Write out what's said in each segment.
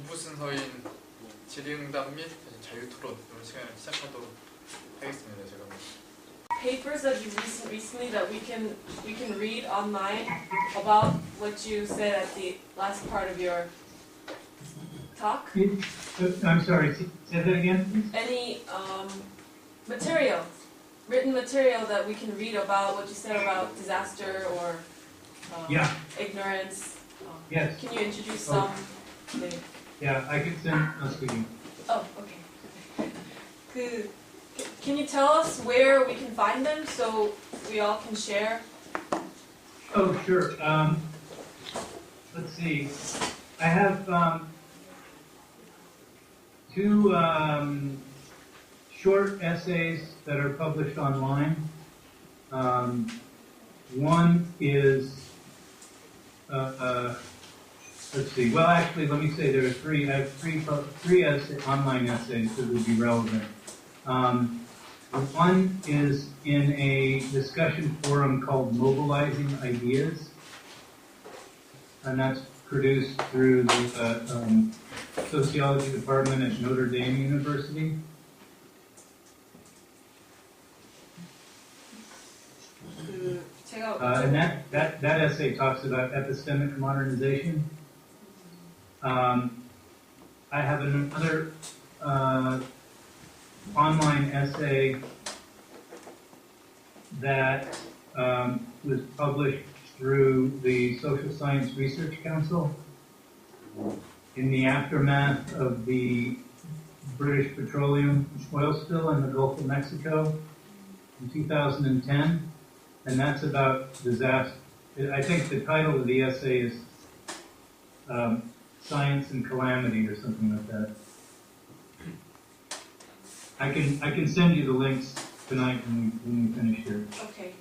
2부 순서인 질의응답 및 자유토론 이런 시간을 시작하도록 하겠습니다. 제가 papers that you recently that we can read online about what you said at the last part of your talk? I'm sorry, say that again, please? Any material, written material that we can read about what you said about disaster or Yeah. ignorance? Yes. Can you introduce some? Yeah, I can send us to you. Oh, okay. Can you tell us where we can find them so we all can share? Oh, sure. Let's see. I have two short essays that are published online. One is, let's see. Well, actually, let me say there are three. I have three online essays that would be relevant. One is in a discussion forum called Mobilizing Ideas, and that's produced through the sociology department at Notre Dame University. And that essay talks about epistemic modernization. I have another online essay that was published through the Social Science Research Council in the aftermath of the British petroleum oil spill in the Gulf of Mexico in 2010, and that's about disaster. I think the title of the essay is Science and Calamity or something like that. I can send you the links tonight when we finish here. Okay.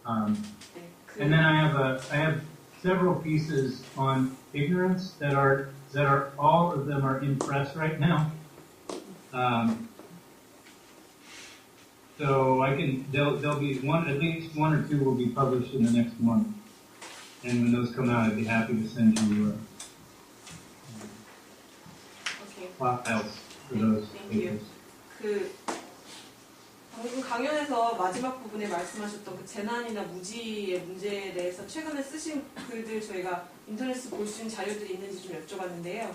And then I have several pieces on ignorance that are all of them are in press right now. So there'll be at least one or two will be published in the next month. And when those come out, I'd be happy to send you files for those papers. 방금 강연에서 마지막 부분에 말씀하셨던 그 재난이나 무지의 문제에 대해서 최근에 쓰신 글들 저희가 인터넷에서 볼 수 있는 자료들이 있는지 좀 여쭤봤는데요.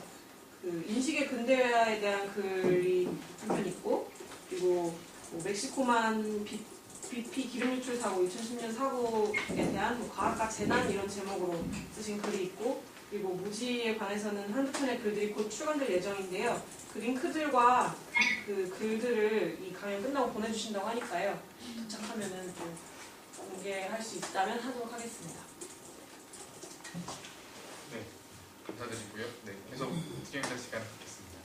그 인식의 근대화에 대한 글이 한 편 있고, 그리고 뭐 멕시코만 BP 기름 유출 사고 2010년 사고에 대한 뭐 과학과 재난 이런 제목으로 쓰신 글이 있고, 그리고 무지에 관해서는 한두 편의 글들이 곧 출간될 예정인데요. 그 링크들과 그 글들을 이 강연 끝나고 보내주신다고 하니까요. 도착하면은 또 공개할 수 있다면 하도록 하겠습니다. 네, 감사드리고요. 네, 계속 질의응답 시간 갖겠습니다.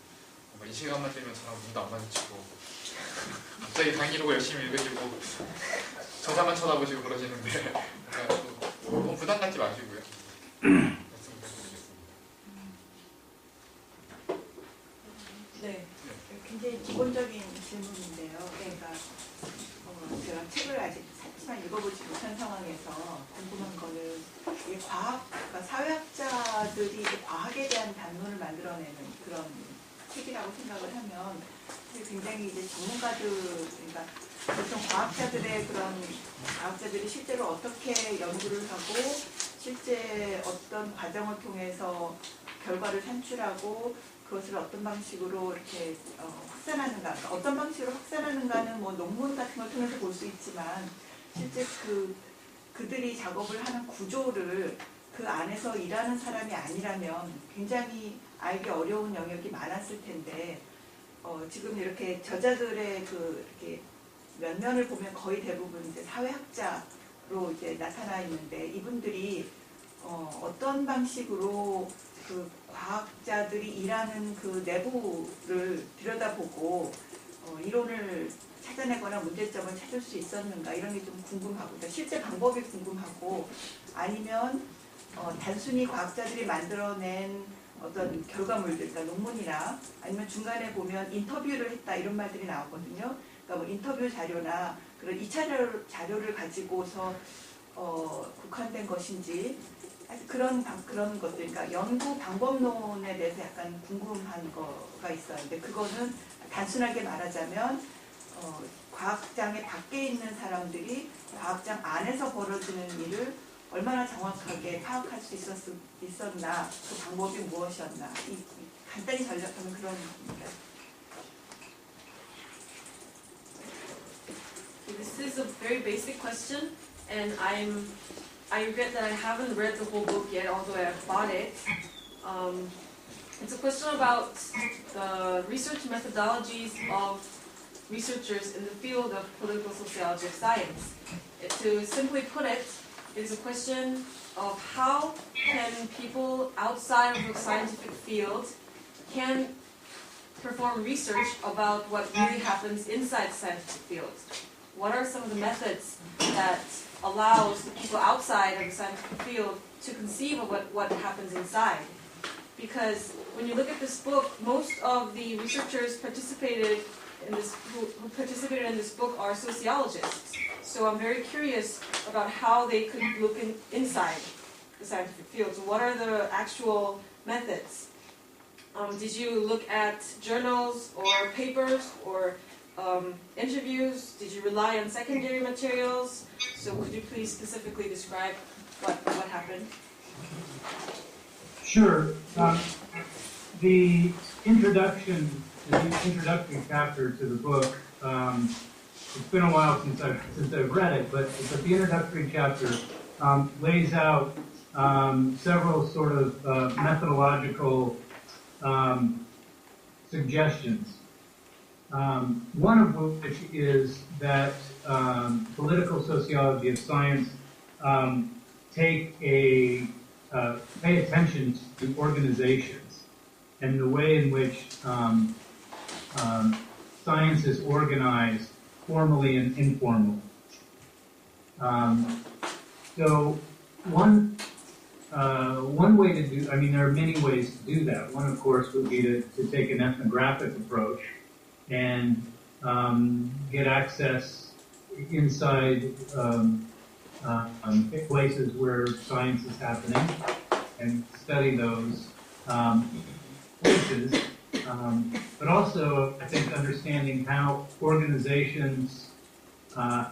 이 시간만 되면 저랑 눈도 안 마주치고 갑자기 강의록을 열심히 읽으시고 저자만 쳐다보시고 그러시는데 너무 부담 갖지 마시고요. 네. 굉장히 기본적인 질문인데요. 그러니까 제가 책을 아직 찾지만 읽어보지 못한 상황에서 궁금한 거는 이게 그러니까 사회학자들이 과학에 대한 담론을 만들어내는 그런 책이라고 생각을 하면 굉장히 이제 전문가들, 그러니까 보통 과학자들이 실제로 어떻게 연구를 하고 실제 어떤 과정을 통해서 결과를 산출하고 그것을 어떤 방식으로 이렇게 확산하는가, 그러니까 어떤 방식으로 확산하는가는 뭐 논문 같은 걸 통해서 볼 수 있지만 실제 그들이 작업을 하는 구조를 그 안에서 일하는 사람이 아니라면 굉장히 알기 어려운 영역이 많았을 텐데 지금 이렇게 저자들의 이렇게 면면을 보면 거의 대부분 이제 사회학자로 이제 나타나 있는데 이분들이 어떤 방식으로 그 과학자들이 일하는 그 내부를 들여다보고 이론을 찾아내거나 문제점을 찾을 수 있었는가 이런 게 좀 궁금하고 그러니까 실제 방법이 궁금하고 아니면 단순히 과학자들이 만들어낸 어떤 결과물들, 그러니까 논문이나 아니면 중간에 보면 인터뷰를 했다 이런 말들이 나오거든요. 그러니까 뭐 인터뷰 자료나 그런 2차 자료를 가지고서 국한된 것인지 그런 것들, 그러니까 연구 방법론에 대해서 약간 궁금한 거가 있어요. 근데 그거는 단순하게 말하자면 과학장의 밖에 있는 사람들이 과학장 안에서 벌어지는 일을 얼마나 정확하게 파악할 수 있었나, 그 방법이 무엇이었나, 간단히 전략하면 그런 겁니다. This is a very basic question, and I regret that I haven't read the whole book yet, although I have bought it. It's a question about the research methodologies of researchers in the field of political sociology of science. To simply put it, it is a question of how can people outside of the scientific field can perform research about what really happens inside the scientific field. What are some of the methods that allows the people outside of the scientific field to conceive of what happens inside? Because when you look at this book, most of the researchers who participated in this book are sociologists. So I'm very curious about how they could look inside the scientific field. So what are the actual methods? Did you look at journals or papers or interviews? Did you rely on secondary materials? So could you please specifically describe what happened? Sure. The introductory chapter to the book, it's been a while since I've read it, but the introductory chapter lays out several sort of methodological suggestions. One of which is that political sociology of science pay attention to organizations and the way in which science is organized formally and informally. So one way to do, I mean, there are many ways to do that. One, of course, would be to take an ethnographic approach and get access inside places where science is happening and study those places. But also, I think, understanding how organizations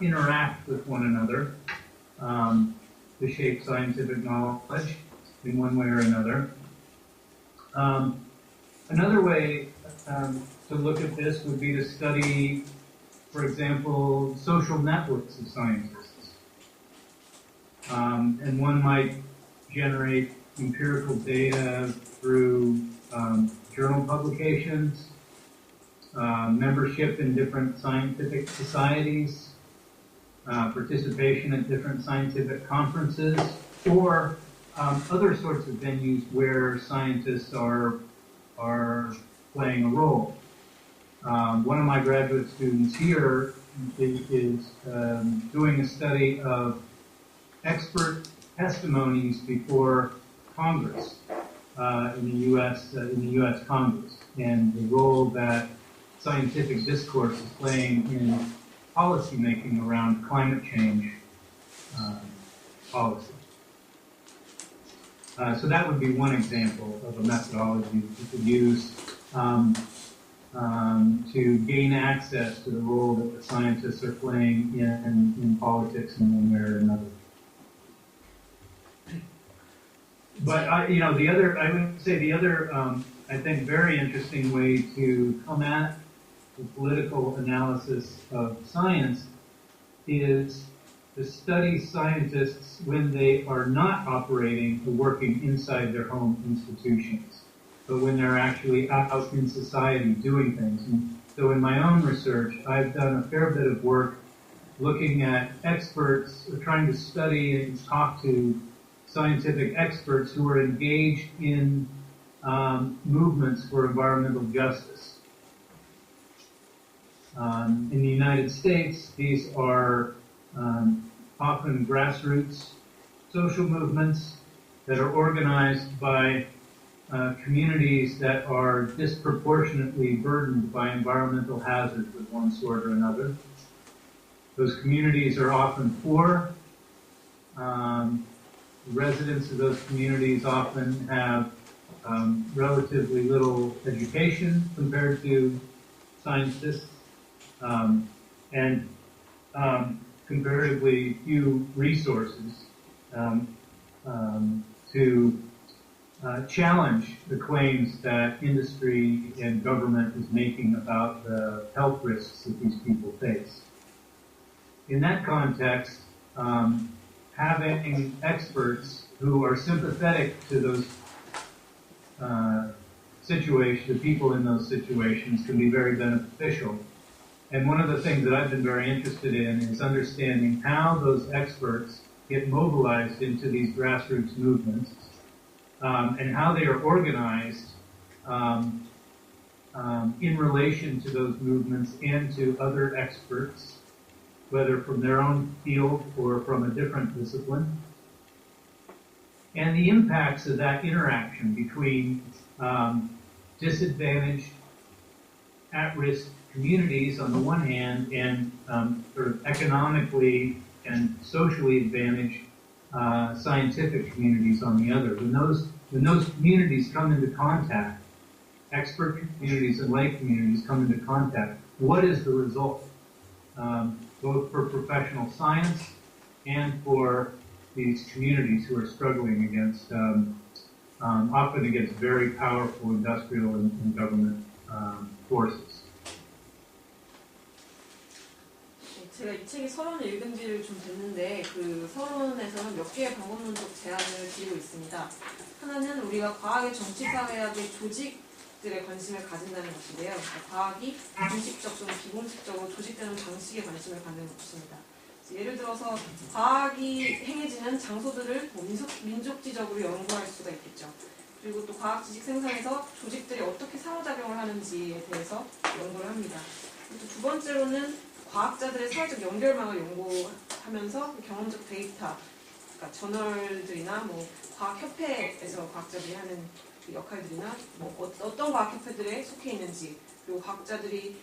interact with one another to shape scientific knowledge in one way or another. Another way to look at this would be to study, for example, social networks of scientists. And one might generate empirical data through journal publications, membership in different scientific societies, participation at different scientific conferences, or other sorts of venues where scientists are playing a role. One of my graduate students here is doing a study of expert testimonies before Congress in the U.S. Congress, and the role that scientific discourse is playing in policymaking around climate change policy. So that would be one example of a methodology you could use to gain access to the role that the scientists are playing in politics in one way or another. But I would say the other, I think, very interesting way to come at the political analysis of science is to study scientists when they are not operating or working inside their home institutions, but when they're actually out in society doing things. And so in my own research, I've done a fair bit of work looking at experts, or trying to study and talk to scientific experts who are engaged in movements for environmental justice. In the United States, these are often grassroots social movements that are organized by communities that are disproportionately burdened by environmental hazards of one sort or another. Those communities are often poor, residents of those communities often have relatively little education compared to scientists, and comparatively few resources to challenge the claims that industry and government is making about the health risks that these people face. In that context, having experts who are sympathetic to those situations, the people in those situations, can be very beneficial. And one of the things that I've been very interested in is understanding how those experts get mobilized into these grassroots movements, and how they are organized in relation to those movements and to other experts, whether from their own field or from a different discipline, and the impacts of that interaction between disadvantaged, at-risk communities on the one hand and sort of economically and socially advantaged scientific communities on the other. When those communities come into contact, expert communities and lay communities come into contact, what is the result? Both for professional science and for these communities who are struggling against, often against very powerful industrial and government forces. 제가 이 책의 서론을 읽은 지를 좀 됐는데 그 서론에서는 몇 개의 방법론적 제안을 드리고 있습니다. 하나는 우리가 과학의 정치사회학의 조직들에 관심을 가진다는 것인데요. 과학이 공식적 또는 비공식적으로 조직되는 방식에 관심을 갖는 것입니다. 예를 들어서 과학이 행해지는 장소들을 민족지적으로 연구할 수가 있겠죠. 그리고 또 과학 지식 생산에서 조직들이 어떻게 상호작용을 하는지에 대해서 연구를 합니다. 또 두 번째로는 과학자들의 사회적 연결망을 연구하면서 경험적 데이터, 그러니까 저널들이나 뭐 과학협회에서 과학자들이 하는 그 역할들이나 뭐 어떤 과학협회들에 속해 있는지, 그리고 과학자들이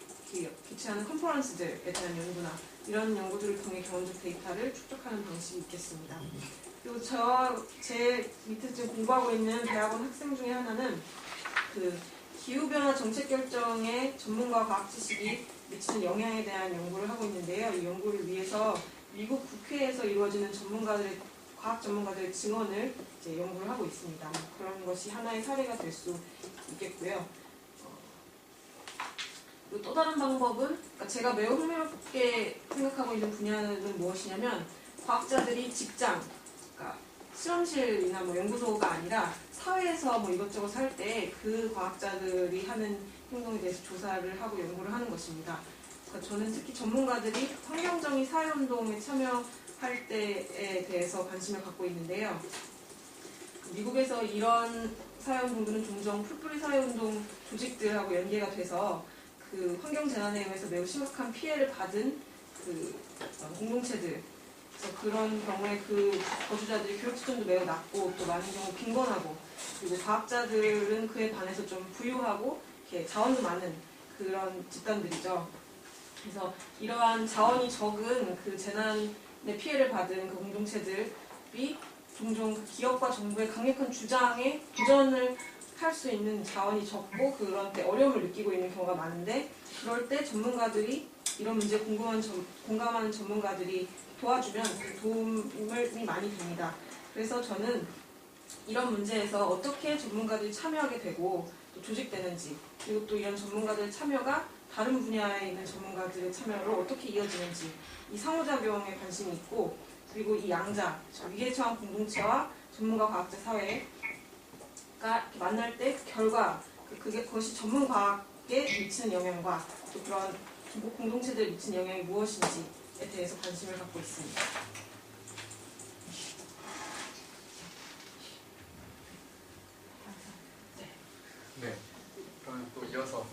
개최하는 컨퍼런스들에 대한 연구나 이런 연구들을 통해 경험적 데이터를 축적하는 방식이 있겠습니다. 그리고 제 밑에 지금 공부하고 있는 대학원 학생 중에 하나는 그 기후변화 정책 결정에 전문가 과학 지식이 미치는 영향에 대한 연구를 하고 있는데요. 이 연구를 위해서 미국 국회에서 이루어지는 과학 전문가들의 증언을 이제 연구를 하고 있습니다. 그런 것이 하나의 사례가 될 수 있겠고요. 그리고 또 다른 방법은, 그러니까 제가 매우 흥미롭게 생각하고 있는 분야는 무엇이냐면, 과학자들이 직장, 그러니까 실험실이나 뭐 연구소가 아니라 사회에서 뭐 이것저것 할 때 그 과학자들이 하는 행동에 대해서 조사를 하고 연구를 하는 것입니다. 그러니까 저는 특히 전문가들이 환경정의 사회운동에 참여할 때에 대해서 관심을 갖고 있는데요. 미국에서 이런 사회운동들은 종종 풀뿌리 사회운동 조직들하고 연계가 돼서 그 환경재난에 의해서 매우 심각한 피해를 받은 그 공동체들, 그래서 그런 경우에 그 거주자들이 교육 수준도 매우 낮고 또 많은 경우 빈곤하고, 그리고 과학자들은 그에 반해서 좀 부유하고 이렇게 자원도 많은 그런 집단들이죠. 그래서 이러한 자원이 적은 그 재난의 피해를 받은 그 공동체들이 종종 그 기업과 정부의 강력한 주장에 도전을 할 수 있는 자원이 적고 그런 때 어려움을 느끼고 있는 경우가 많은데, 그럴 때 전문가들이 이런 문제에 공감하는 전문가들이 도와주면 그 도움이 많이 됩니다. 그래서 저는 이런 문제에서 어떻게 전문가들이 참여하게 되고 또 조직되는지, 그리고 또 이런 전문가들의 참여가 다른 분야에 있는 전문가들의 참여로 어떻게 이어지는지, 이 상호작용에 관심이 있고, 그리고 이 양자, 위기에 처한 공동체와 전문가 과학자 사회가 이렇게 만날 때 그 결과, 그것이 전문 과학에 미치는 영향과 또 그런 공동체들에 미치는 영향이 무엇인지에 대해서 관심을 갖고 있습니다. 네. 그러면 또 이어서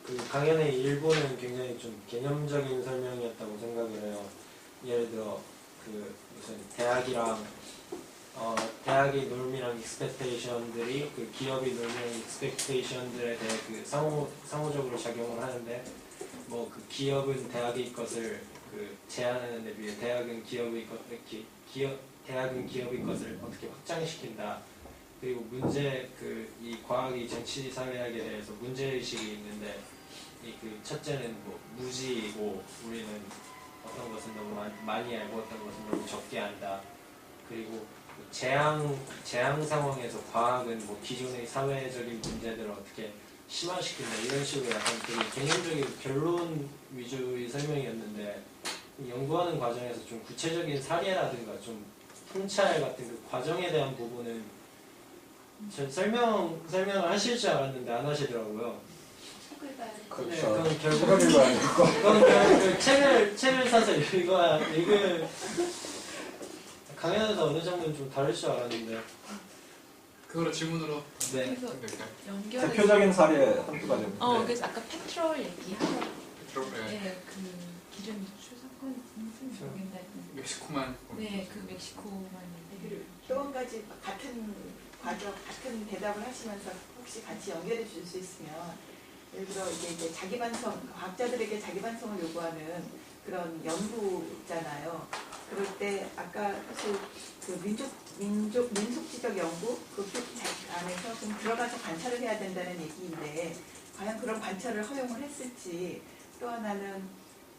그 강연의 일부는 굉장히 좀 개념적인 설명이었다고 생각을 해요. 예를 들어 그 무슨 대학의 놀미랑 익스펙테이션들이 그 기업의 놀미랑 익스펙테이션들에 대해 그 상호적으로 작용을 하는데, 뭐 그 기업은 대학의 것을 그 그 제한하는 데 비해 대학은 기업의 것을 어떻게 확장시킨다. 그리고 문제 이 과학이 정치 사회학에 대해서 문제 의식이 있는데 그 첫째는 뭐 무지이고 우리는 어떤 것은 너무 많이 알고 어떤 것은 너무 적게 안다. 그리고 재앙 상황에서 과학은 뭐 기존의 사회적인 문제들을 어떻게 심화시킨다 이런 식으로 약간 되게 개념적인 결론 위주의 설명이었는데 연구하는 과정에서 좀 구체적인 사례라든가 좀 통찰 같은 그 과정에 대한 부분은 전 설명을 하실 줄 알았는데 안 하시더라고요. 그렇죠. 그건 결국 책을 읽어야 되고. 그건 결국 책을 사서 읽을 강연에서 어느 정도는 좀 다를 줄 알았는데. 그거로 질문으로 네. 그래서 될까요? 연결. 대표적인 사례 한두 가지. 어, 그래서 아까 페트롤 얘기하고, 그러면 네, 그 기존 유출 사건 무슨 모르겠는데, 멕시코만 네, 그 멕시코만 그리고 또 한 가지 같은 과정, 같은 대답을 하시면서 혹시 같이 연결해 줄 수 있으면, 예를 들어 이제 자기 반성, 과학자들에게 자기 반성을 요구하는 그런 연구잖아요. 그럴 때 아까 사실 그 민속지적 연구 그 안에서 좀 들어가서 관찰을 해야 된다는 얘기인데 과연 그런 관찰을 허용을 했을지, 또 하나는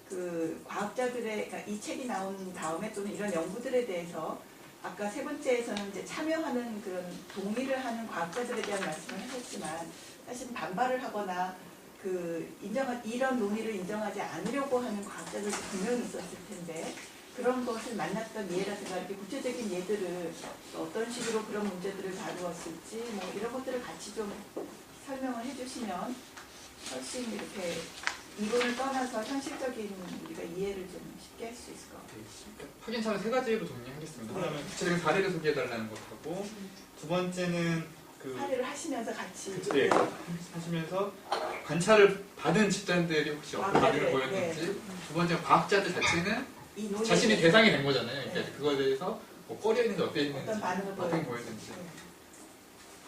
그 과학자들의, 그러니까 이 책이 나온 다음에 또는 이런 연구들에 대해서 아까 세 번째에서는 이제 참여하는 그런 동의를 하는 과학자들에 대한 말씀을 하셨지만 사실 반발을 하거나 그 이런 논의를 인정하지 않으려고 하는 과학자들도 분명히 있었을 텐데 그런 것을 만났던 예라든가 이렇게 구체적인 예들을 어떤 식으로 그런 문제들을 다루었을지 뭐 이런 것들을 같이 좀 설명을 해주시면 훨씬 이렇게 이론을 떠나서 현실적인 우리가 이해를 좀 쉽게 할 수 있을 것 같아요. 확인차를 세 가지로 정리하겠습니다. 네. 하나는 구체적인 사례를 소개해달라는 것하고 두 번째는 사례를 하시면서 같이 네, 하시면서 관찰을 받은 집단들이 혹시 어떤 아, 반응을 네, 보였는지 두 번째는 과학자들 자체는 이 논의에 자신이 대해서 대상이 된 거잖아요. 그러니까 그거에 대해서 뭐 꺼려 있는지 어떻게 있는지 어떤 반응을 어떻게 보였는지. 보였는지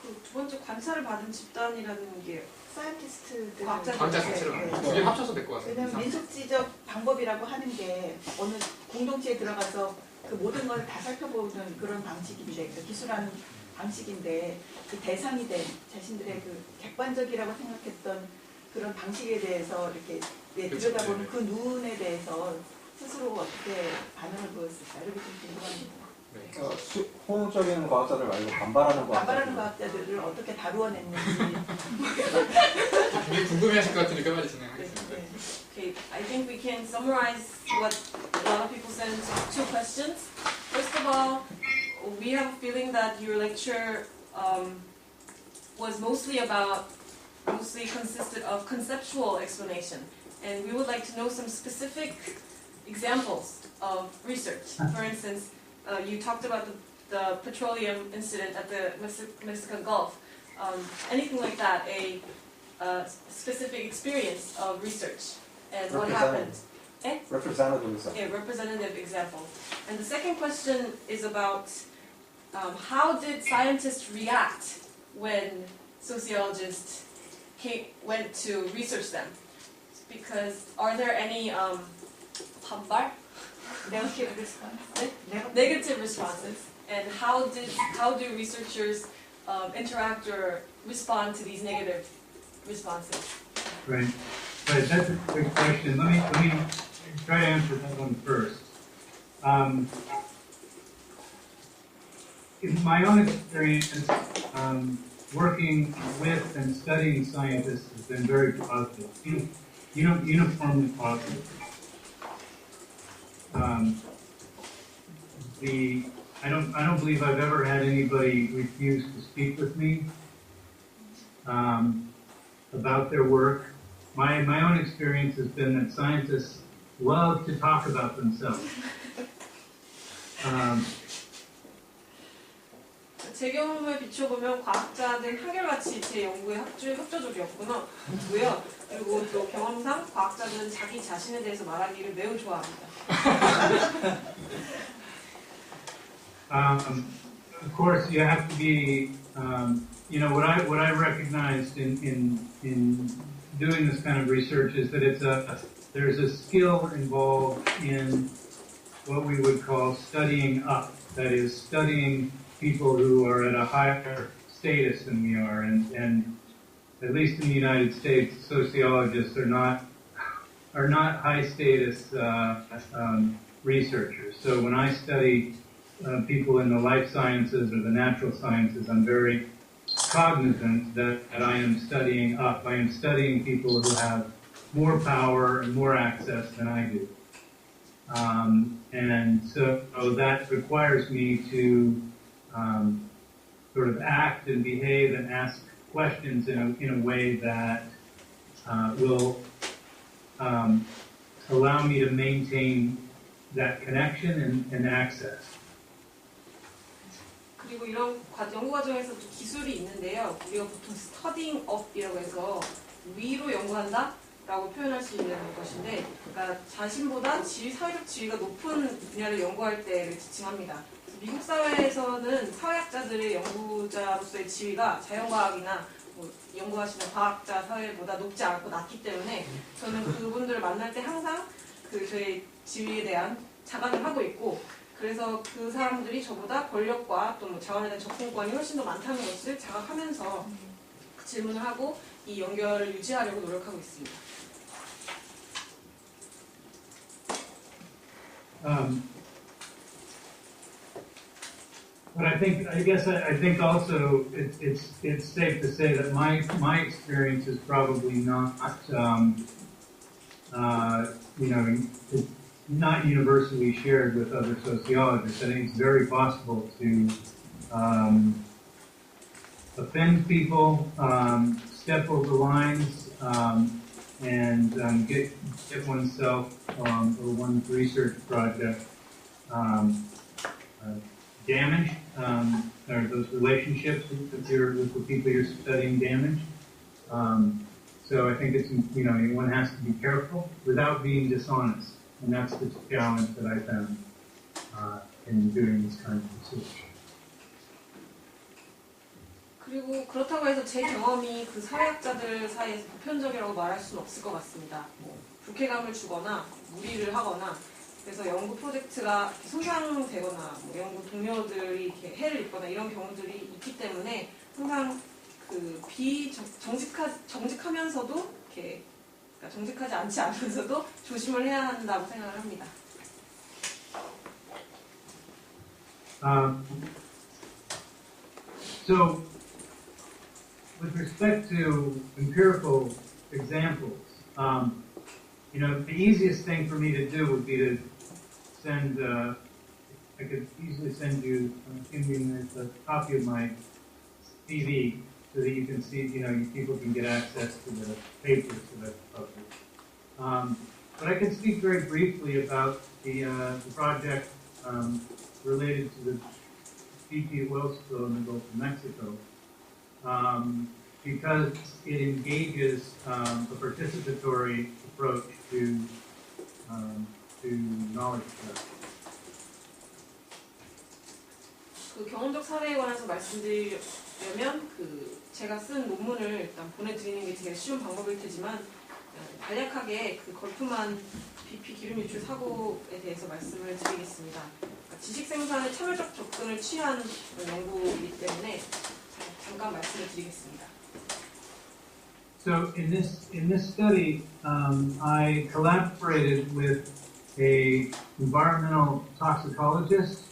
그 두 번째 관찰을 받은 집단이라는 게 사이언티스트들 과학자들 과학자 자체로 두 개 합쳐서 될 것 같습니다. 왜냐하면 민속지적 방법이라고 하는 게 어느 공동체에 들어가서 그 모든 걸 다 살펴보는 그런 방식인데, 그 기술하는 방식인데 그 대상이 된 자신들의 그 객관적이라고 생각했던 그런 방식에 대해서 이렇게 들여다보는 그 눈에 대해서 스스로 어떻게 반응을 보였을까 이렇게 좀 궁금합니다. 네. 호응적인 과학자들 말고 반발하는 반발하는 과학자들. 과학자들을 어떻게 다루어냈는지. 굉장히 궁금해하실 것 같으니까 빨리 진행하겠습니다. 네. Okay, I think we can summarize what a lot of people said into two questions. First of all, we have a feeling that your lecture was mostly consisted of conceptual explanation, and we would like to know some specific examples of research. For instance, you talked about the petroleum incident at the Mexican Gulf. Anything like that, a specific experience of research and what happened. Representative. A representative example. And the second question is about how did scientists react when sociologists went to research them? Because are there any 반발? Negative response. Negative responses? And how do researchers interact or respond to these negative responses? Right. Right, that's a good question. Let me try to answer that one first. In my own experience, working with and studying scientists has been very positive, uniformly positive. I don't believe I've ever had anybody refuse to speak with me about their work. My own experience has been that scientists love to talk about themselves. 제 경험에 비춰보면 과학자는 한결같이 제 연구에 협조적이었고요. 그리고 또 경험상 과학자들은 자기 자신에 대해서 말하기를 매우 좋아합니다. Of course, you have to be, what I recognized in doing this kind of research is that it's there's a skill involved in what we would call studying up. That is, studying people who are at a higher status than we are. And at least in the United States, sociologists are not high status researchers. So when I study people in the life sciences or the natural sciences, I'm very cognizant that I am studying up. I am studying people who have more power and more access than I do. And so that requires me to sort of act and behave and ask questions in a way that will allow me to maintain that connection and access. 그리고 이런 연구 과정에서 기술이 있는데요. 우리가 보통 스터딩 업이라고 해서 위로 연구한다 라고 표현할 수 있는 것인데, 그러니까 자신보다 사회적 지위가 높은 분야를 연구할 때를 지칭합니다. 미국 사회에서는 사회학자들의 연구자로서의 지위가 자연과학이나 연구하시는 과학자 사회보다 높지 않고 낮기 때문에 저는 그분들을 만날 때 항상 저의 지위에 대한 자각을 하고 있고, 그래서 그 사람들이 저보다 권력과 또 자원에 대한 접근권이 훨씬 더 많다는 것을 자각하면서 질문을 하고 이 연결을 유지하려고 노력하고 있습니다. But I think also it's safe to say that my experience is probably not it's not universally shared with other sociologists. I think it's very possible to offend people, step over lines, and get oneself or one's research project damaged, or those relationships with the people you're studying damaged. So I think it's, one has to be careful without being dishonest. And that's the challenge that I found in doing this kind of research. 그리고 그렇다고 해서 제 경험이 그 사회학자들 사이에서 보편적이라고 말할 수는 없을 것 같습니다. 불쾌감을 주거나 무리를 하거나, 그래서 연구 프로젝트가 손상되거나 연구 동료들이 이렇게 해를 입거나 이런 경우들이 있기 때문에 항상 정직하면서도 이렇게, 그러니까 정직하지 않지 않으면서도 조심을 해야 한다고 생각을 합니다. So, with respect to empirical examples, the easiest thing for me to do would be to send, I could easily send you a copy of my CV so that you can see, people can get access to the papers that I've published. But I can speak very briefly about the project related to the BP oil spill in the Gulf of Mexico, because it engages a participatory approach to knowledge production. 그 경험적 사례에 관해서 말씀드리려면 제가 쓴 논문을 일단 보내드리는 게 제일 쉬운 방법일 테지만 간략하게 그 걸프만 BP 기름 유출 사고에 대해서 말씀을 드리겠습니다. 지식 생산에 참여적 접근을 취한 연구이기 때문에 잠깐 말씀을 드리겠습니다. So in this study, I collaborated with a environmental toxicologist,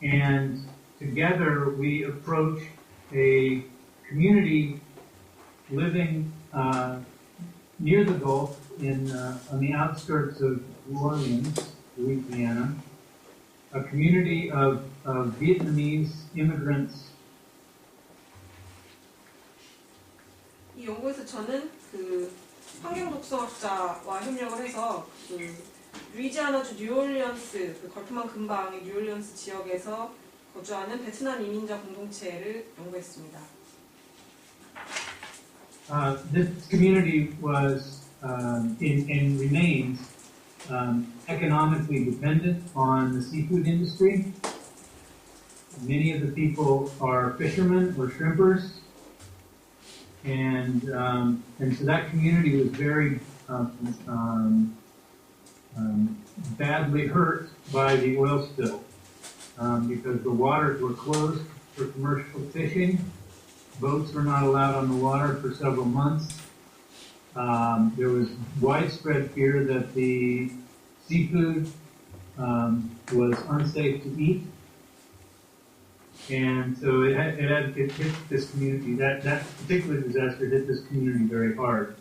and together we approached a community living near the Gulf on the outskirts of New Orleans, Louisiana, a community of Vietnamese immigrants. 이 연구에서 저는 환경 독성학자와 협력을 해서 루이지아나주 뉴올리언스 걸프만 근방의 뉴올리언스 지역에서 거주하는 베트남 이민자 공동체를 연구했습니다. This community was and remains economically dependent on the seafood industry. Many of the people are fishermen or shrimpers, and so that community was very badly hurt by the oil spill because the waters were closed for commercial fishing. Boats were not allowed on the water for several months. There was widespread fear that the seafood was unsafe to eat. And so it hit this community. That particular disaster hit this community very hard.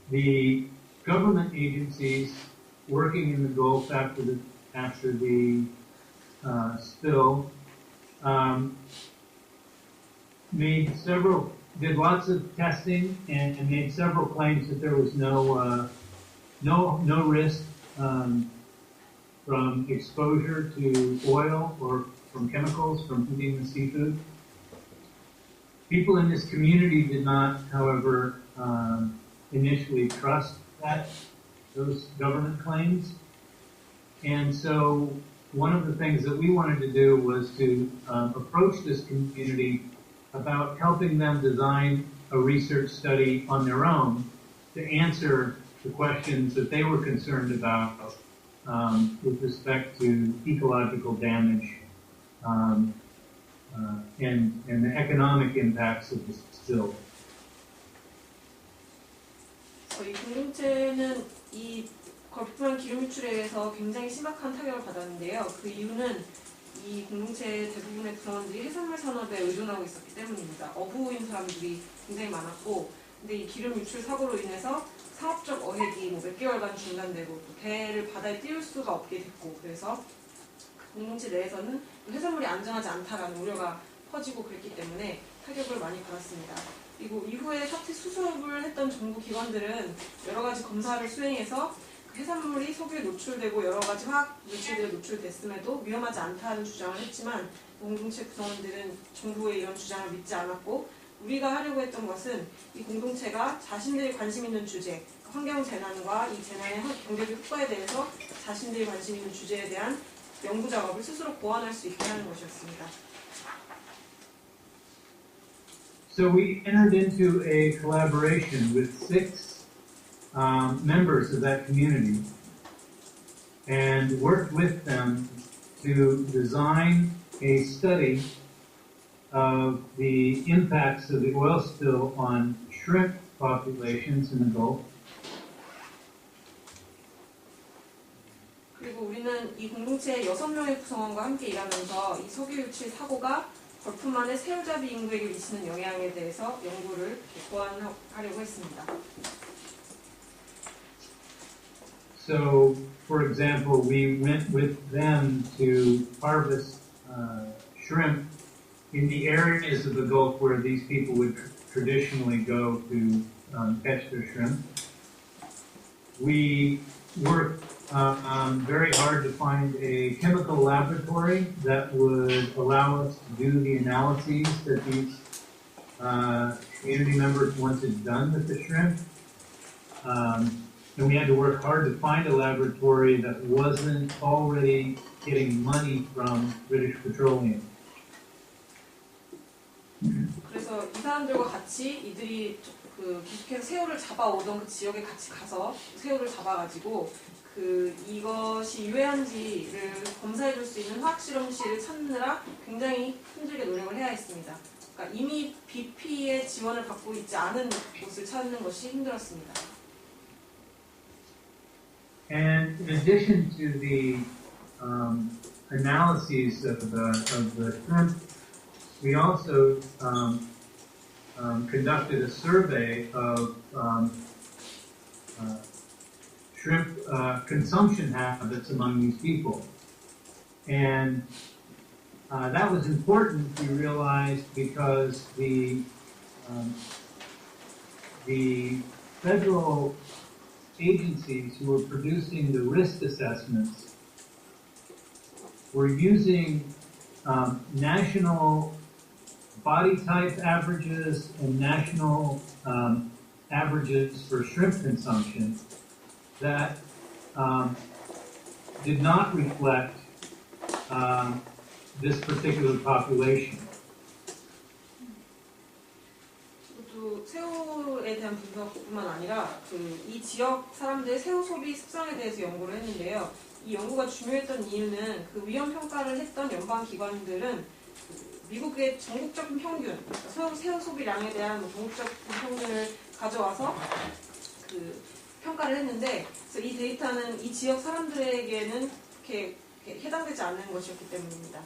The government agencies working in the Gulf after the spill did lots of testing and made several claims that there was no risk from exposure to oil or from chemicals from eating the seafood. People in this community did not, however, initially trust those government claims. And so one of the things that we wanted to do was to approach this community about helping them design a research study on their own to answer the questions that they were concerned about with respect to ecological damage and the economic impacts of the spill. 이 공동체는 이 걸프만 기름 유출에 의해서 굉장히 심각한 타격을 받았는데요. 그 이유는 이 공동체의 대부분의 구성원들이 해산물 산업에 의존하고 있었기 때문입니다. 어부인 사람들이 굉장히 많았고, 근데 이 기름 유출 사고로 인해서 사업적 어획이 몇 개월간 중단되고 또 배를 바다에 띄울 수가 없게 됐고, 그래서 그 공동체 내에서는 해산물이 안전하지 않다라는 우려가 퍼지고 그랬기 때문에 타격을 많이 받았습니다. 그리고 이후에 사태 수습을 했던 정부 기관들은 여러 가지 검사를 수행해서 그 해산물이 석유에 노출되고 여러 가지 화학 물질들에 노출됐음에도 위험하지 않다는 주장을 했지만 공동체 구성원들은 정부의 이런 주장을 믿지 않았고, 우리가 하려고 했던 것은 이 공동체가 자신들이 관심 있는 주제, 환경 재난과 이 재난의 경제적 효과에 대해서 자신들이 관심 있는 주제에 대한 연구 작업을 스스로 고안할 수 있게 하는 것이었습니다. So we entered into a collaboration with 6 members of that community and worked with them to design a study of the impacts of the oil spill on shrimp populations in the Gulf. 그리고 우리는 이 공동체의 6명의 구성원과 함께 일하면서 이 석유 유출 사고가 걸프만의 새우잡이 인구에게 미치는 영향에 대해서 연구를 고안하려고 했습니다. So, for example, we went with them to harvest shrimp in the areas of the Gulf where these people would traditionally go to catch their shrimp. We worked very hard to find a chemical laboratory that would allow us to do the analyses that these community members wanted done with the shrimp. And we had to work hard to find a laboratory that wasn't already getting money from British Petroleum. 그래서 이 사람들과 같이 이들이 계속해서 새우를 잡아오던 그 지역에 같이 가서 새우를 잡아가지고 이것이 유해한지를 검사해줄 수 있는 화학 실험실을 찾느라 굉장히 힘들게 노력을 해야 했습니다. 그러니까 이미 BP의 지원을 받고 있지 않은 곳을 찾는 것이 힘들었습니다. And in addition to the analyses of the shrimp, we also conducted a survey of shrimp consumption habits among these people. And that was important, we realized, because the federal agencies who were producing the risk assessments were using national body type averages and national averages for shrimp consumption that did not reflect this particular population. 또 새우에 대한 분석뿐만 아니라 이 지역 사람들의 새우 소비 습성에 대해서 연구를 했는데요. 이 연구가 중요했던 이유는 그 위험 평가를 했던 연방 기관들은 미국의 전국적인 평균, 그러니까 새우 소비량에 대한 전국적인 평균을 가져와서 평가를 했는데, 그래서 이 데이터는 이 지역 사람들에게는 이렇게 해당되지 않는 것이었기 때문입니다.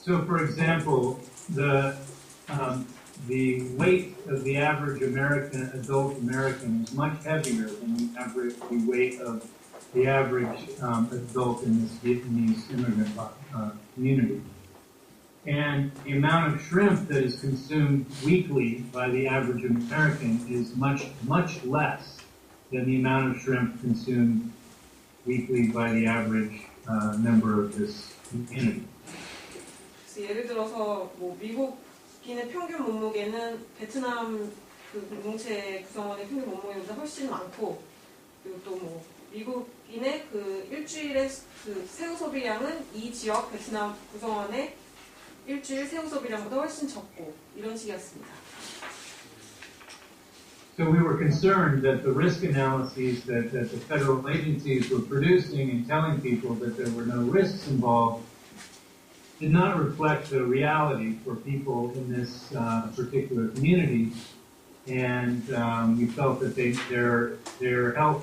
So, for example, the weight of the average adult American is much heavier than the weight of the average adult in this Vietnamese immigrant community. And the amount of shrimp that is consumed weekly by the average American is much, much less than the amount of shrimp consumed weekly by the average member of this community. 예를 들어서 미국인의 평균 몸무게는 베트남 공동체 구성원의 평균 몸무게보다 훨씬 많고, 그리고 또 미국인의 일주일의 새우 소비량은 이 지역 베트남 구성원의 일주일 새우 소비량보다 훨씬 적고, 이런 식이었습니다. So we were concerned that the risk analyses that the federal agencies were producing and telling people that there were no risks involved did not reflect the reality for people in this particular community, and we felt that their health,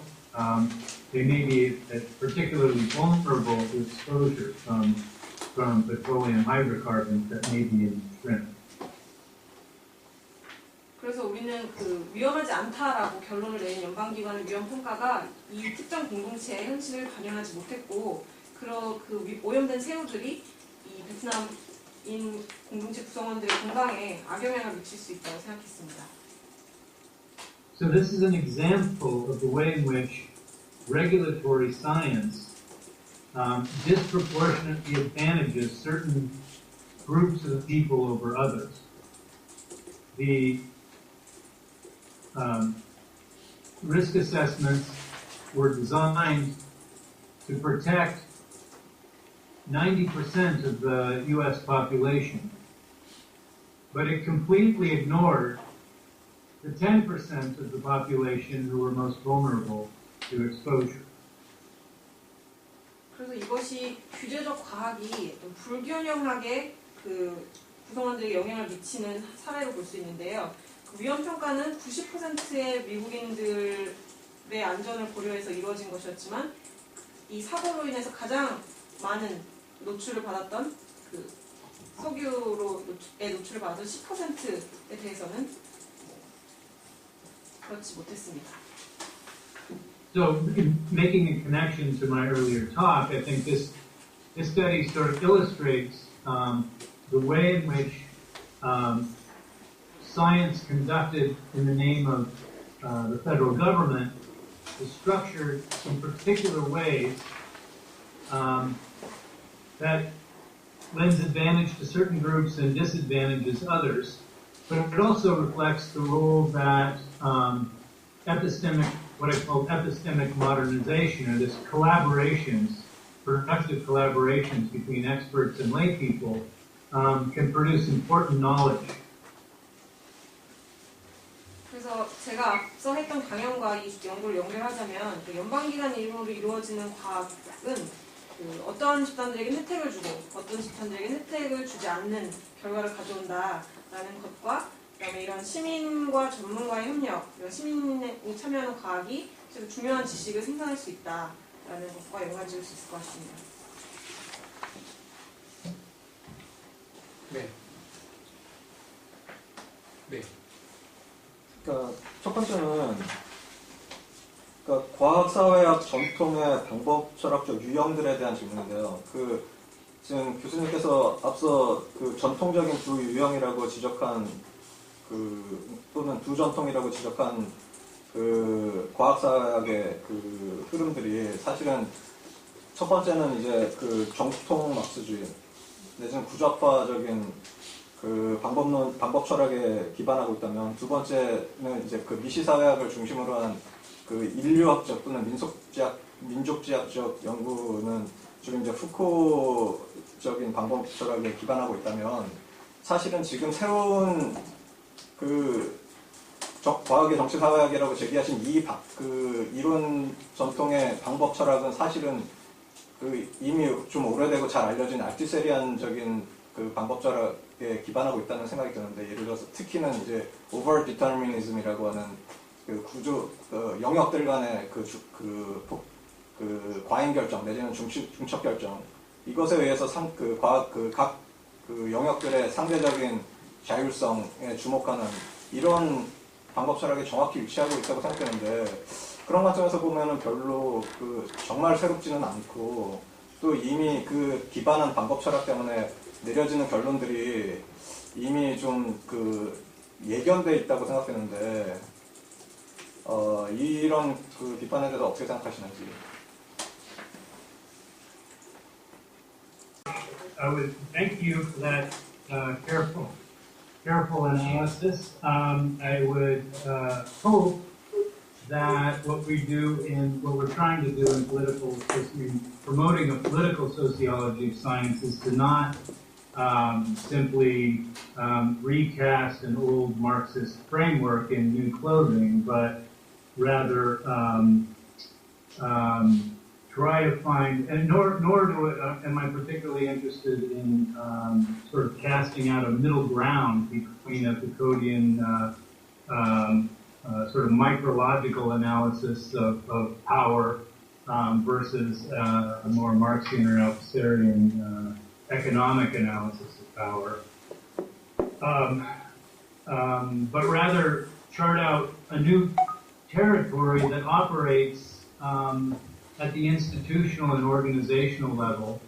they may be particularly vulnerable to exposure from petroleum hydrocarbons that may be in shrimp. 그래서 우리는 위험하지 않다라고 결론을 내린 연방기관의 위험 평가가 이 특정 공동체의 현실을 반영하지 못했고, 오염된 새우들이 이 베트남인 공동체 구성원들의 건강에 악영향을 미칠 수 있다고 생각했습니다. So this is an example of the way in which regulatory science disproportionately advantages certain groups of people over others. The risk assessments were designed to protect 90% of the U.S. population, but it completely ignored the 10% of the population who were most vulnerable to exposure. 그래서 이것이 규제적 과학이 불균형하게 구성원들에게 영향을 미치는 사례로 볼 수 있는데요. 위험 평가는 90%의 미국인들의 안전을 고려해서 이루어진 것이었지만, 이 사고로 인해서 가장 많은 노출을 받았던 석유로의 노출을 받았던 10%에 대해서는 그렇지 못했습니다. So, making a connection to my earlier talk, I think this study sort of illustrates the way in which science conducted in the name of the federal government is structured in particular ways that lends advantage to certain groups and disadvantages others. But it also reflects the role that what I call epistemic modernization, or this productive collaborations between experts and lay people, can produce important knowledge. 그래서 제가 앞서 했던 강연과 이 연구를 연결하자면, 연방기관 이름으로 이루어지는 과학은 어떤 집단들에게 혜택을 주고 어떤 집단들에게 혜택을 주지 않는 결과를 가져온다라는 것과, 그다음에 이런 시민과 전문가의 협력, 시민이 참여하는 과학이 중요한 지식을 생산할 수 있다라는 것과 연관지을 수 있을 것 같습니다. 네. 그러니까 첫 번째는 과학사회학 전통의 방법 철학적 유형들에 대한 질문인데요. 지금 교수님께서 앞서 전통적인 두 유형이라고 지적한 또는 두 전통이라고 지적한 과학사회학의 흐름들이 사실은 첫 번째는 이제 정통 막스주의 내지는 구조학파적인 방법 철학에 기반하고 있다면, 두 번째는 이제 미시사회학을 중심으로 한 인류학적 또는 민족지학적 연구는 지금 이제 후코적인 방법 철학에 기반하고 있다면, 사실은 지금 새로운 과학의 정치사회학이라고 제기하신 그 이론 전통의 방법 철학은 사실은 이미 좀 오래되고 잘 알려진 알티세리안적인 그 방법 철학에 기반하고 있다는 생각이 드는데, 예를 들어서 특히는 이제 over determinism이라고 하는 그 구조, 영역들 간의 과잉 결정 내지는 중첩 결정, 이것에 의해서 각 영역들의 상대적인 자율성에 주목하는 이런 방법 철학이 정확히 위치하고 있다고 생각되는데, 그런 관점에서 보면은 별로 정말 새롭지는 않고, 또 이미 기반한 방법 철학 때문에 내려지는 결론들이 이미 좀 예견돼 있다고 생각되는데, 이런 비판에 대해서 어떻게 생각하시는지. I would thank you for that careful analysis. I would hope that what we're trying to do in promoting a political sociology of science is to not simply recast an old Marxist framework in new clothing, but rather try to find, and nor am I particularly interested in sort of casting out a middle ground between a Foucauldian sort of micrological analysis of power versus a more Marxian or Althuserian economic analysis of power, but rather chart out a new territory that operates at the institutional and organizational level,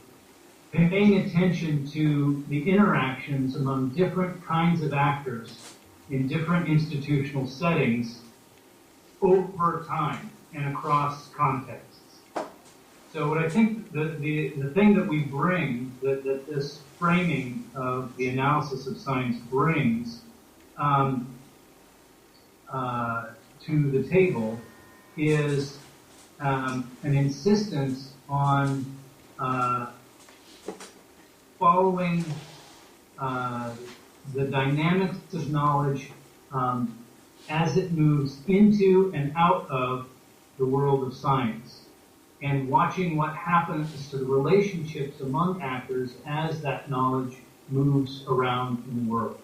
paying attention to the interactions among different kinds of actors in different institutional settings over time and across contexts. So what I think the thing that we bring, that this framing of the analysis of science brings to the table is an insistence on following the dynamics of knowledge as it moves into and out of the world of science, and watching what happens to the relationships among actors as that knowledge moves around in the world,